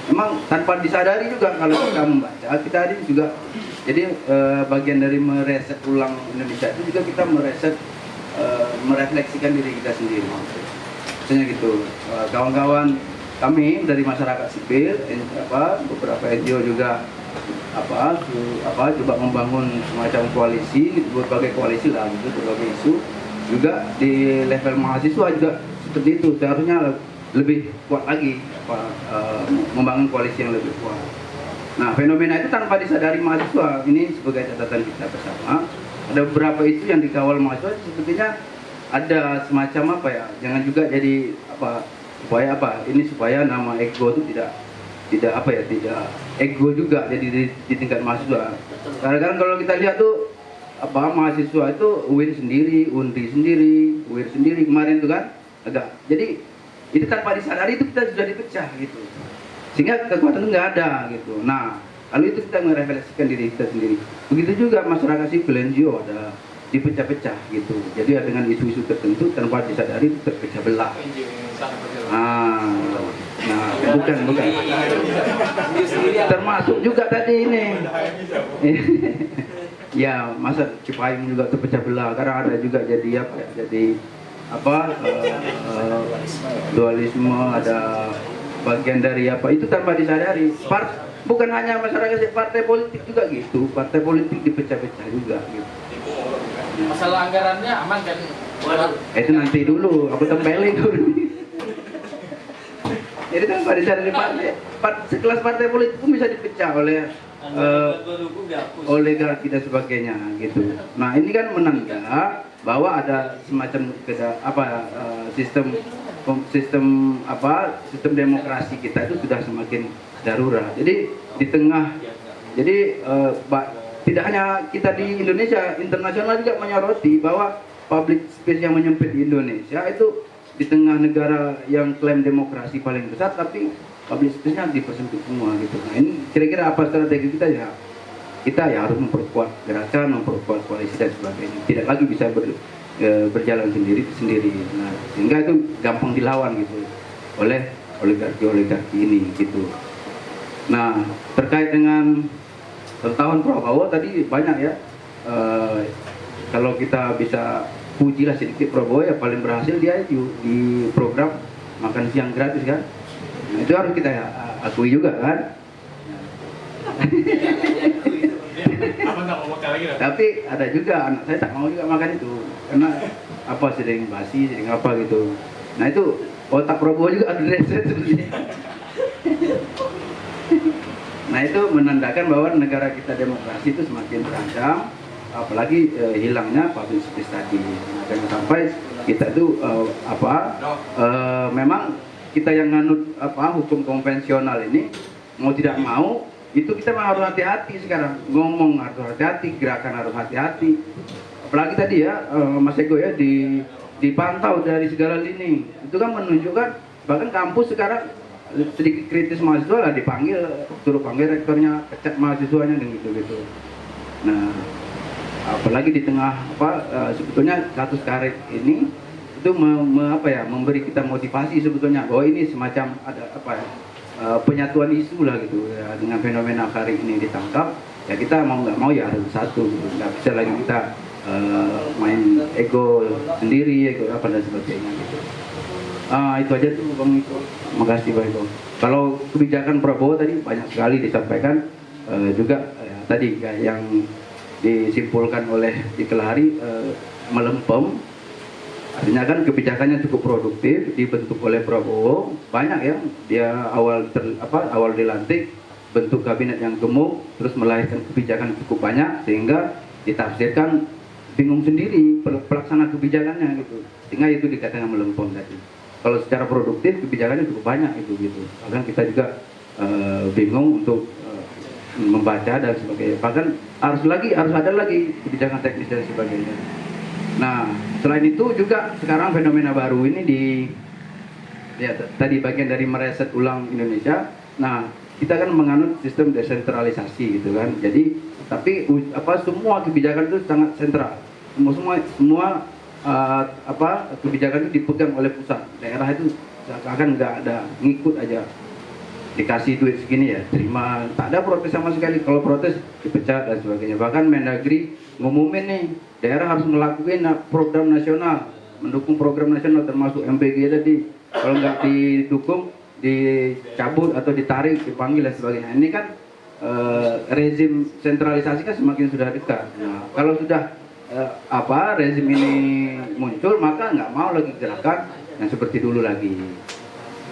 memang tanpa disadari juga kalau kita membaca, kita hari juga jadi bagian dari mereset ulang Indonesia itu juga kita merefleksikan diri kita sendiri. Misalnya gitu, kawan-kawan kami dari masyarakat sipil, beberapa NGO juga coba membangun semacam koalisi, berbagai koalisi lah gitu, berbagai isu juga di level mahasiswa juga seperti itu. Seharusnya lebih kuat lagi membangun koalisi yang lebih kuat. Nah, fenomena itu tanpa disadari mahasiswa, ini sebagai catatan kita bersama, ada beberapa isu yang dikawal mahasiswa sepertinya ada semacam jangan juga jadi supaya nama ego itu tidak ego juga jadi di tingkat mahasiswa. Kadang-kadang kalau kita lihat tuh mahasiswa itu UIN sendiri, UNRI sendiri, UIR sendiri kemarin tuh kan jadi itu tanpa disadari itu kita sudah dipecah gitu, sehingga kekuatan itu nggak ada gitu. Nah, lalu itu kita merefleksikan diri kita sendiri. Begitu juga masyarakat sipil NGO ada dipecah-pecah gitu. Jadi dengan isu-isu tertentu tanpa disadari itu terpecah belah. Bukan. Termasuk juga tadi ini. Ya, masa Cipayung juga terpecah belah. Karena ada juga jadi dualisme, ada bagian dari itu tanpa disadari. Bukan hanya masyarakat, partai politik juga gitu. Partai politik dipecah-pecah juga gitu. Masalah anggarannya aman kan? Itu nanti dulu, aku tempelin dulu. Jadi tanpa disadari sekelas partai politik pun bisa dipecah oleh oligarki dan sebagainya gitu. Nah, ini kan menanda bahwa ada semacam sistem demokrasi kita itu sudah semakin darurat. Jadi di tengah tidak hanya kita di Indonesia, internasional juga menyoroti bahwa public space yang menyempit di Indonesia itu di tengah negara yang klaim demokrasi paling besar, tapi public space-nya dipersempit semua gitu. Nah, ini kira-kira apa strategi kita ya? Kita ya harus memperkuat gerakan, memperkuat koalisi dan sebagainya. Tidak lagi bisa berjalan sendiri. Nah, sehingga itu gampang dilawan gitu oleh oligarki ini gitu. Nah, terkait dengan tahun Prabowo tadi banyak ya. Kalau kita bisa pujilah sedikit Prabowo ya, paling berhasil dia di program makan siang gratis kan. Nah, itu harus kita akui juga kan. Tapi ada juga anak saya tak mau juga makan itu karena sering basi, sering gitu. Nah, itu otak Prabowo juga ada reset. Nah, Nah itu menandakan bahwa negara kita demokrasi itu semakin terancam, apalagi hilangnya public space tadi. Nah, jangan sampai kita itu memang kita yang nganut hukum konvensional ini mau tidak mau itu kita memang harus hati-hati sekarang, ngomong harus hati-hati, gerakan harus hati-hati. Apalagi tadi ya Mas Ego ya dipantau dari segala lini, itu kan menunjukkan bahkan kampus sekarang sedikit kritis mahasiswa lah dipanggil, suruh panggil rektornya, pecat mahasiswanya dan gitu-gitu. Nah, apalagi di tengah sebetulnya kasus karet ini itu memberi kita motivasi sebetulnya bahwa ini semacam ada penyatuan isu lah gitu ya, dengan fenomena karet ini ditangkap ya kita mau nggak mau ya harus satu gitu. Nggak bisa lagi kita main ego sendiri, ego dan sebagainya gitu. Itu aja tuh Bang Iko. Makasih Bang Iko. Kalau kebijakan Prabowo tadi banyak sekali disampaikan juga tadi yang disimpulkan oleh Ikelhari melempem. Artinya kan kebijakannya cukup produktif, dibentuk oleh Prabowo, banyak ya. Dia awal dilantik bentuk kabinet yang gemuk, terus melahirkan kebijakan cukup banyak sehingga ditafsirkan bingung sendiri pelaksana kebijakannya gitu. Sehingga itu dikatakan melempem tadi. Kalau secara produktif kebijakannya cukup banyak itu gitu. Bahkan kita juga bingung untuk membaca dan sebagainya. Bahkan harus ada lagi kebijakan teknis dan sebagainya. Nah, selain itu juga sekarang fenomena baru ini tadi bagian dari mereset ulang Indonesia. Nah, kita kan menganut sistem desentralisasi gitu kan. Jadi tapi semua kebijakan itu sangat sentral. Semua kebijakan itu dipegang oleh pusat. Daerah itu akan nggak ada, ngikut aja, dikasih duit segini ya terima, tak ada protes sama sekali. Kalau protes dipecat dan sebagainya. Bahkan Mendagri ngumumin nih daerah harus melakukan program nasional, mendukung program nasional termasuk MBG tadi. Kalau nggak didukung dicabut atau ditarik, dipanggil dan sebagainya. Ini kan rezim sentralisasi kan semakin sudah dekat. Nah, kalau sudah rezim ini muncul, maka nggak mau lagi gerakan yang seperti dulu lagi.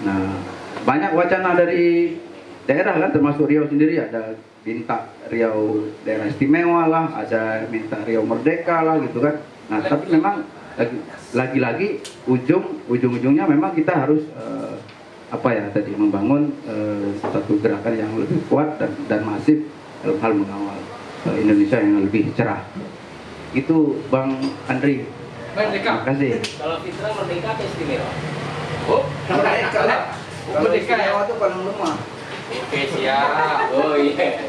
Nah, banyak wacana dari daerah kan, termasuk Riau sendiri ada minta Riau daerah istimewa lah, ada minta Riau merdeka lah gitu kan. Nah, tapi memang lagi-lagi ujung-ujungnya memang kita harus membangun satu gerakan yang lebih kuat dan masif dalam hal mengawal Indonesia yang lebih cerah. Itu Bang Andri. Merdeka. Terima kasih. Kalau Fitra merdeka atau istimewa? Merdeka lah. Merdeka ya. Itu paling lemah. Oke, siap. Oh iya.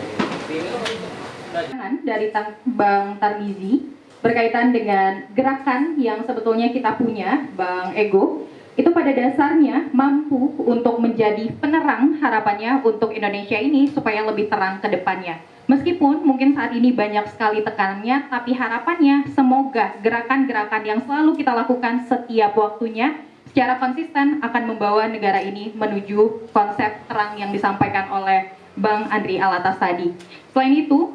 Dari Bang Tarmizi berkaitan dengan gerakan yang sebetulnya kita punya, Bang Ego, itu pada dasarnya mampu untuk menjadi penerang harapannya untuk Indonesia ini supaya lebih terang ke depannya. Meskipun mungkin saat ini banyak sekali tekanannya, tapi harapannya semoga gerakan-gerakan yang selalu kita lakukan setiap waktunya secara konsisten akan membawa negara ini menuju konsep terang yang disampaikan oleh Bang Andri Alatas tadi. Selain itu,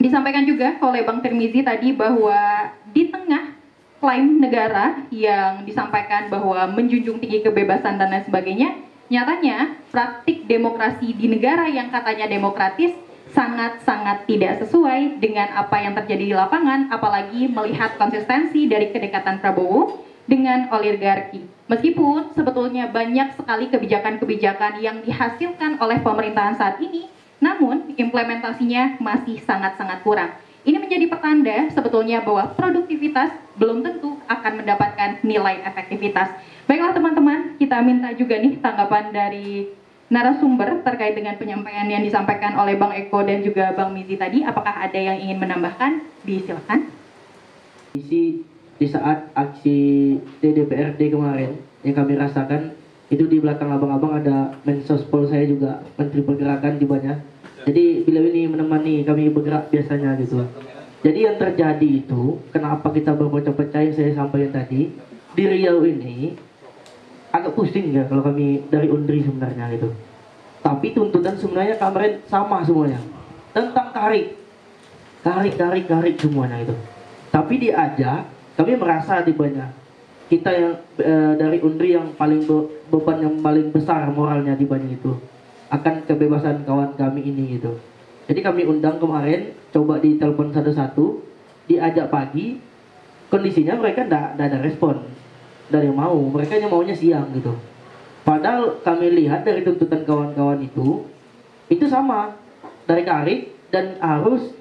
disampaikan juga oleh Bang Tarmizi tadi bahwa di tengah klaim negara yang disampaikan bahwa menjunjung tinggi kebebasan dan lain sebagainya, nyatanya praktik demokrasi di negara yang katanya demokratis sangat-sangat tidak sesuai dengan apa yang terjadi di lapangan, apalagi melihat konsistensi dari kedekatan Prabowo dengan oligarki. Meskipun sebetulnya banyak sekali kebijakan-kebijakan yang dihasilkan oleh pemerintahan saat ini, namun implementasinya masih sangat-sangat kurang. Ini menjadi pertanda sebetulnya bahwa produktivitas belum tentu akan mendapatkan nilai efektivitas. Baiklah teman-teman, kita minta juga nih tanggapan dari narasumber terkait dengan penyampaian yang disampaikan oleh Bang Eko dan juga Bang Mizi tadi. Apakah ada yang ingin menambahkan? Disilakan. Di saat aksi DPRD kemarin yang kami rasakan, itu di belakang abang-abang ada Mensospol saya juga, Menteri Pergerakan di banyak. Jadi beliau ini menemani kami bergerak biasanya gitu. Jadi yang terjadi itu, kenapa kita berpecah-pecah yang saya sampaikan tadi, di Riau ini agak pusing ya kalau kami dari Undri sebenarnya gitu. Tapi tuntutan sebenarnya kemarin sama semuanya, tentang tarik semuanya itu. Tapi diajak, kami merasa tibanya kita yang dari Undri yang paling beban yang paling besar moralnya dibanding itu. akan kebebasan kawan kami ini gitu. Jadi kami undang kemarin, coba ditelepon satu-satu, diajak pagi, kondisinya mereka tidak ada respon dari yang mau, mereka hanya maunya siang gitu. Padahal kami lihat dari tuntutan kawan-kawan itu sama dari Karik dan harus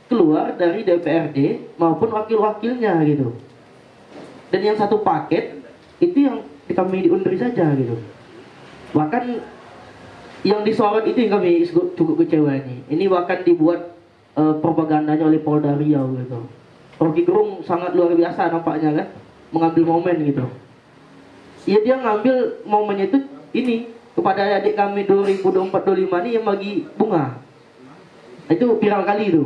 keluar dari DPRD maupun wakil-wakilnya gitu. Dan yang satu paket itu yang kami diundur saja gitu. Bahkan yang disorot itu yang kami cukup kecewa ini. Ini bahkan dibuat propagandanya oleh Polda Riau gitu. Rocky Gerung sangat luar biasa nampaknya kan, mengambil momen gitu. Ya dia ngambil momennya itu ini kepada adik kami 2024-25 ini yang bagi bunga. Itu viral kali itu.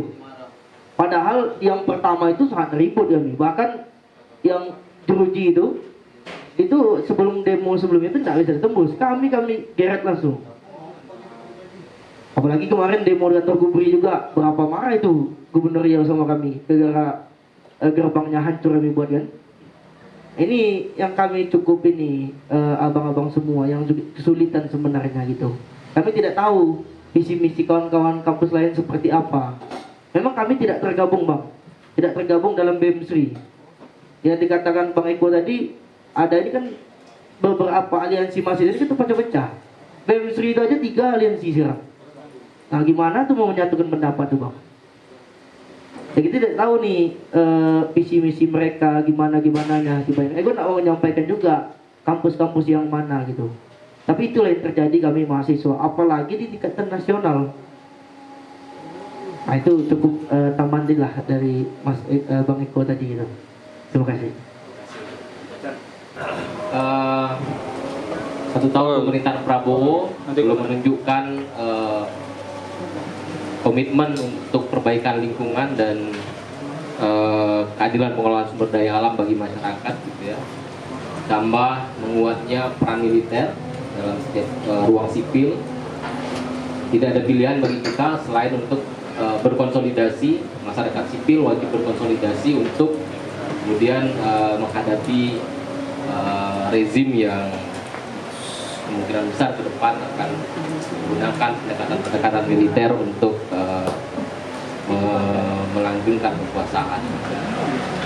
Padahal yang pertama itu sangat ribut kami. Bahkan yang jeruji itu sebelum demo sebelumnya itu tidak bisa ditembus. Kami geret langsung. Apalagi kemarin demo di kantor Gubri juga, berapa marah itu Gubernur Riau sama kami gara-gara gerbangnya hancur kami buat kan. Ini yang kami cukup ini abang-abang semua yang kesulitan sebenarnya gitu. Kami tidak tahu visi misi kawan-kawan kampus lain seperti apa. Memang kami tidak tergabung bang, tidak tergabung dalam BEMSRI. Yang dikatakan Bang Eko tadi, ada ini kan beberapa aliansi mahasiswa ini kan terpecah-pecah. BEMSRI itu aja 3 aliansi sekarang. Nah gimana tuh mau menyatukan pendapat tuh bang? Ya kita tidak tahu nih visi misi mereka gimana-nya. Gue nggak mau menyampaikan juga kampus-kampus yang mana gitu. Tapi itulah yang terjadi kami mahasiswa, apalagi di tingkatan nasional. Nah itu cukup tambahan lah dari Bang Eko tadi gitu. Terima kasih. 1 tahun pemerintahan Prabowo belum menunjukkan komitmen untuk perbaikan lingkungan dan keadilan pengelolaan sumber daya alam bagi masyarakat gitu ya. Tambah menguatnya peran militer dalam setiap ruang sipil. Tidak ada pilihan bagi kita selain untuk berkonsolidasi. Masyarakat sipil wajib berkonsolidasi untuk kemudian menghadapi rezim yang kemungkinan besar ke depan akan menggunakan pendekatan militer untuk melanggengkan kekuasaan.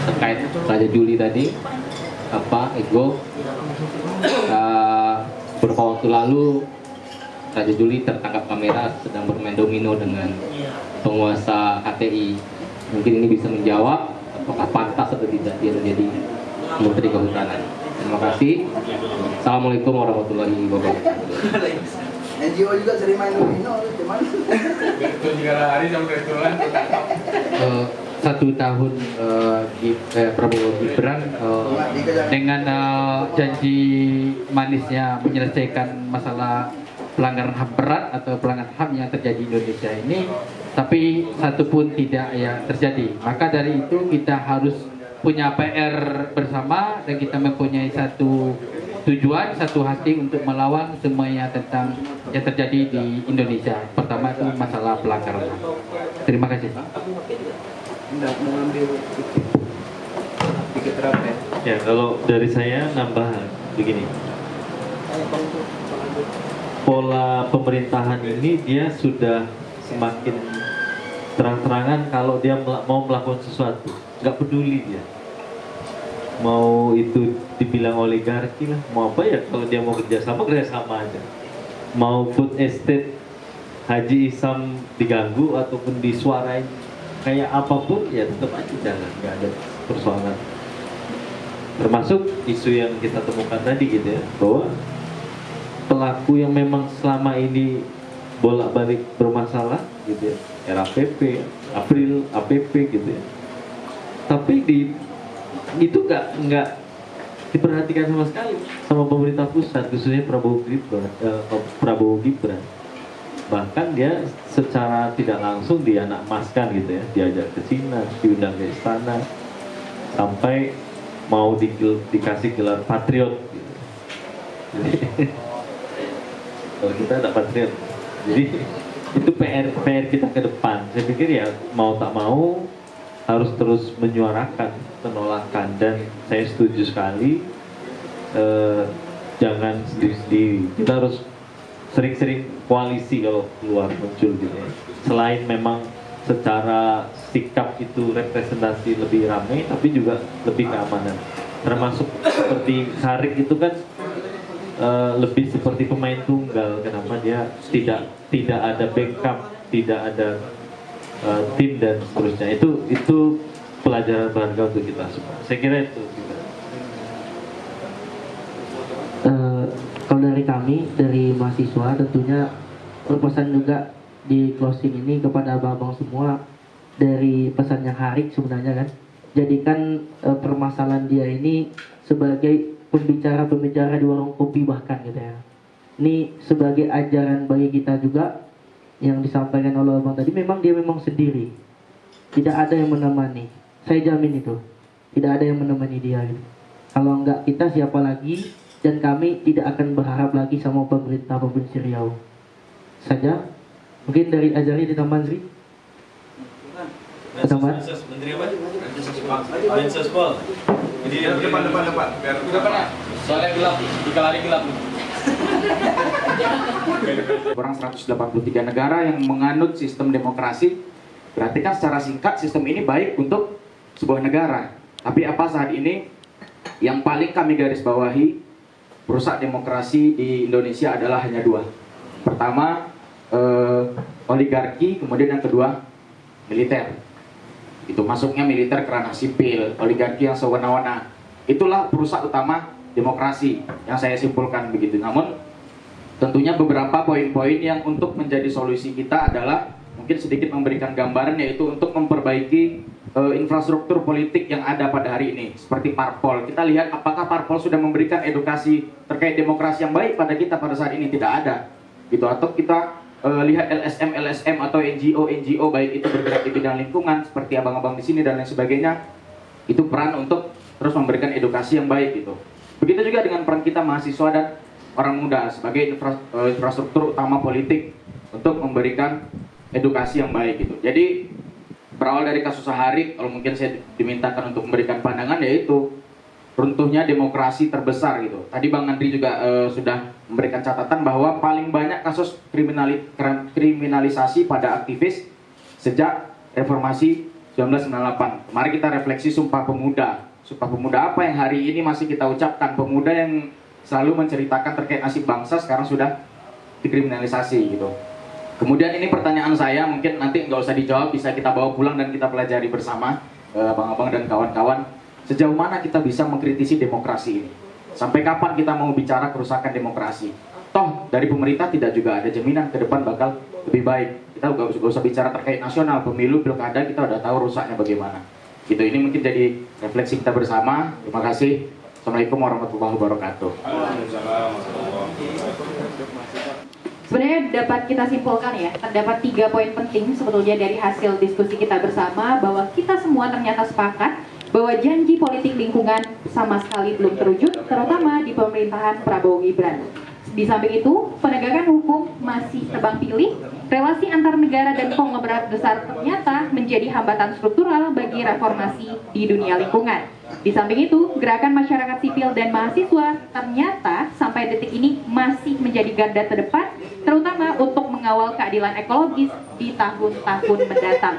Terkait Raja Juli tadi, Ego, beberapa waktu lalu Raja Juli tertangkap kamera sedang bermain domino dengan penguasa HTI. Mungkin ini bisa menjawab apakah pantas atau tidak dia menjadi Menteri Kehutanan. Terima kasih. Assalamualaikum warahmatullahi wabarakatuh. NGO juga sering main domino, cuman Itu 3 hari sampai bulan. 1 tahun Prabowo Gibran dengan janji manisnya menyelesaikan masalah pelanggaran HAM berat atau pelanggaran HAM yang terjadi di Indonesia ini, tapi satu pun tidak yang terjadi. Maka dari itu kita harus punya PR bersama dan kita mempunyai satu tujuan, satu hati untuk melawan semuanya tentang yang terjadi di Indonesia. Pertama itu masalah pelanggaran HAM. Terima kasih. tidak mengambil tiket terapi. Ya, kalau dari saya nambah begini. Pola pemerintahan ini dia sudah semakin terang-terangan kalau dia mau melakukan sesuatu, nggak peduli dia. Mau itu dibilang oligarki lah, mau apa ya, kalau dia mau kerjasama aja. Mau food estate Haji Isam diganggu ataupun disuarain kayak apapun ya tetap aja jalan, nggak ada persoalan. Termasuk isu yang kita temukan tadi gitu ya, bahwa pelaku yang memang selama ini bolak-balik bermasalah gitu ya, RAPP, April, APP gitu ya, tapi itu nggak diperhatikan sama sekali sama pemerintah pusat, khususnya Prabowo Gibran. Bahkan dia secara tidak langsung dianakmaskan gitu ya, diajak ke Cina, diundang ke istana, sampai mau dikasih gelar patriot gitu. Jadi kalau kita ada patriot, jadi itu PR kita ke depan. Saya pikir ya mau tak mau harus terus menyuarakan penolakan, dan saya setuju sekali jangan sendiri-sendiri. Kita harus sering-sering koalisi kalau keluar muncul gitu ya. Selain memang secara sikap itu representasi lebih ramai, tapi juga lebih keamanan. Termasuk seperti Harik itu kan lebih seperti pemain tunggal. Kenapa dia tidak ada backup, tidak ada tim dan seterusnya. Itu pelajaran berharga untuk kita semua. Saya kira itu juga. Kalau dari kami, dari mahasiswa, tentunya berpesan juga di closing ini kepada abang-abang semua, dari pesannya Harik sebenarnya kan, jadikan permasalahan dia ini sebagai pembicara-pembicara di warung kopi bahkan gitu ya. Ini sebagai ajaran bagi kita juga yang disampaikan oleh abang tadi. Memang dia memang sendiri, tidak ada yang menemani. Saya jamin itu, tidak ada yang menemani dia gitu. Kalau enggak kita siapa lagi, dan kami tidak akan berharap lagi sama pemerintah Provinsi Riau. Saja, mungkin dari Azari ditambah Zri. Tambah. Menteri apa? Mensos. Jadi depan. Soalnya gelap, tiga lari gelap. Orang 183 negara yang menganut sistem demokrasi, berarti kan secara singkat sistem ini baik untuk sebuah negara. Tapi apa saat ini yang paling kami garis bawahi perusak demokrasi di Indonesia adalah hanya dua. Pertama, oligarki, kemudian yang kedua, militer. Itu masuknya militer ke ranah sipil, oligarki yang sewenang-wenang. Itulah perusak utama demokrasi yang saya simpulkan begitu. Namun tentunya beberapa poin-poin yang untuk menjadi solusi kita adalah mungkin sedikit memberikan gambaran, yaitu untuk memperbaiki infrastruktur politik yang ada pada hari ini, seperti parpol. Kita lihat apakah parpol sudah memberikan edukasi terkait demokrasi yang baik pada kita pada saat ini. Tidak ada gitu. Atau kita lihat LSM atau NGO baik itu bergerak di bidang lingkungan seperti abang-abang di sini dan lain sebagainya, itu peran untuk terus memberikan edukasi yang baik gitu. Begitu juga dengan peran kita mahasiswa dan orang muda sebagai infrastruktur utama politik untuk memberikan edukasi yang baik gitu. Jadi berawal dari kasus Harik, kalau mungkin saya dimintakan untuk memberikan pandangan, yaitu runtuhnya demokrasi terbesar gitu. Tadi Bang Andri juga sudah memberikan catatan bahwa paling banyak kasus kriminalisasi pada aktivis sejak reformasi 1998. Mari kita refleksi Sumpah Pemuda. Sumpah Pemuda apa yang hari ini masih kita ucapkan? Pemuda yang selalu menceritakan terkait nasib bangsa sekarang sudah dikriminalisasi gitu. Kemudian ini pertanyaan saya, mungkin nanti nggak usah dijawab, bisa kita bawa pulang dan kita pelajari bersama, abang-abang dan kawan-kawan. Sejauh mana kita bisa mengkritisi demokrasi ini? Sampai kapan kita mau bicara kerusakan demokrasi? Toh dari pemerintah tidak juga ada jaminan ke depan bakal lebih baik. Kita nggak usah bicara terkait nasional, pemilu, pilkada, kita udah tahu rusaknya bagaimana. Gitu, ini mungkin jadi refleksi kita bersama. Terima kasih. Assalamualaikum warahmatullahi wabarakatuh. Sebenarnya dapat kita simpulkan ya, terdapat 3 poin penting sebetulnya dari hasil diskusi kita bersama, bahwa kita semua ternyata sepakat bahwa janji politik lingkungan sama sekali belum terwujud, terutama di pemerintahan Prabowo Gibran. Di samping itu, penegakan hukum masih tebang pilih, relasi antar negara dan konglomerat besar ternyata menjadi hambatan struktural bagi reformasi di dunia lingkungan. Di samping itu, gerakan masyarakat sipil dan mahasiswa ternyata sampai detik ini masih menjadi garda terdepan, terutama untuk mengawal keadilan ekologis di tahun-tahun mendatang.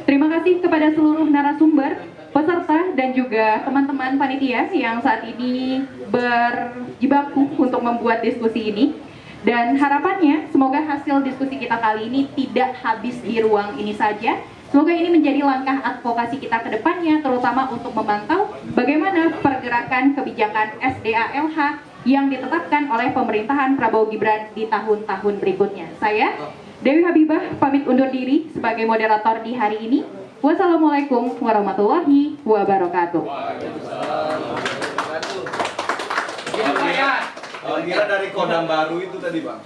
Terima kasih kepada seluruh narasumber, peserta, dan juga teman-teman panitia yang saat ini berjibaku untuk membuat diskusi ini. Dan harapannya, semoga hasil diskusi kita kali ini tidak habis di ruang ini saja. Semoga ini menjadi langkah advokasi kita ke depannya, terutama untuk memantau bagaimana pergerakan kebijakan SDALH yang ditetapkan oleh pemerintahan Prabowo Gibran di tahun-tahun berikutnya. Saya, Dewi Habibah, pamit undur diri sebagai moderator di hari ini. Wassalamualaikum warahmatullahi wabarakatuh. Kira dari Kodam baru itu tadi, Bang.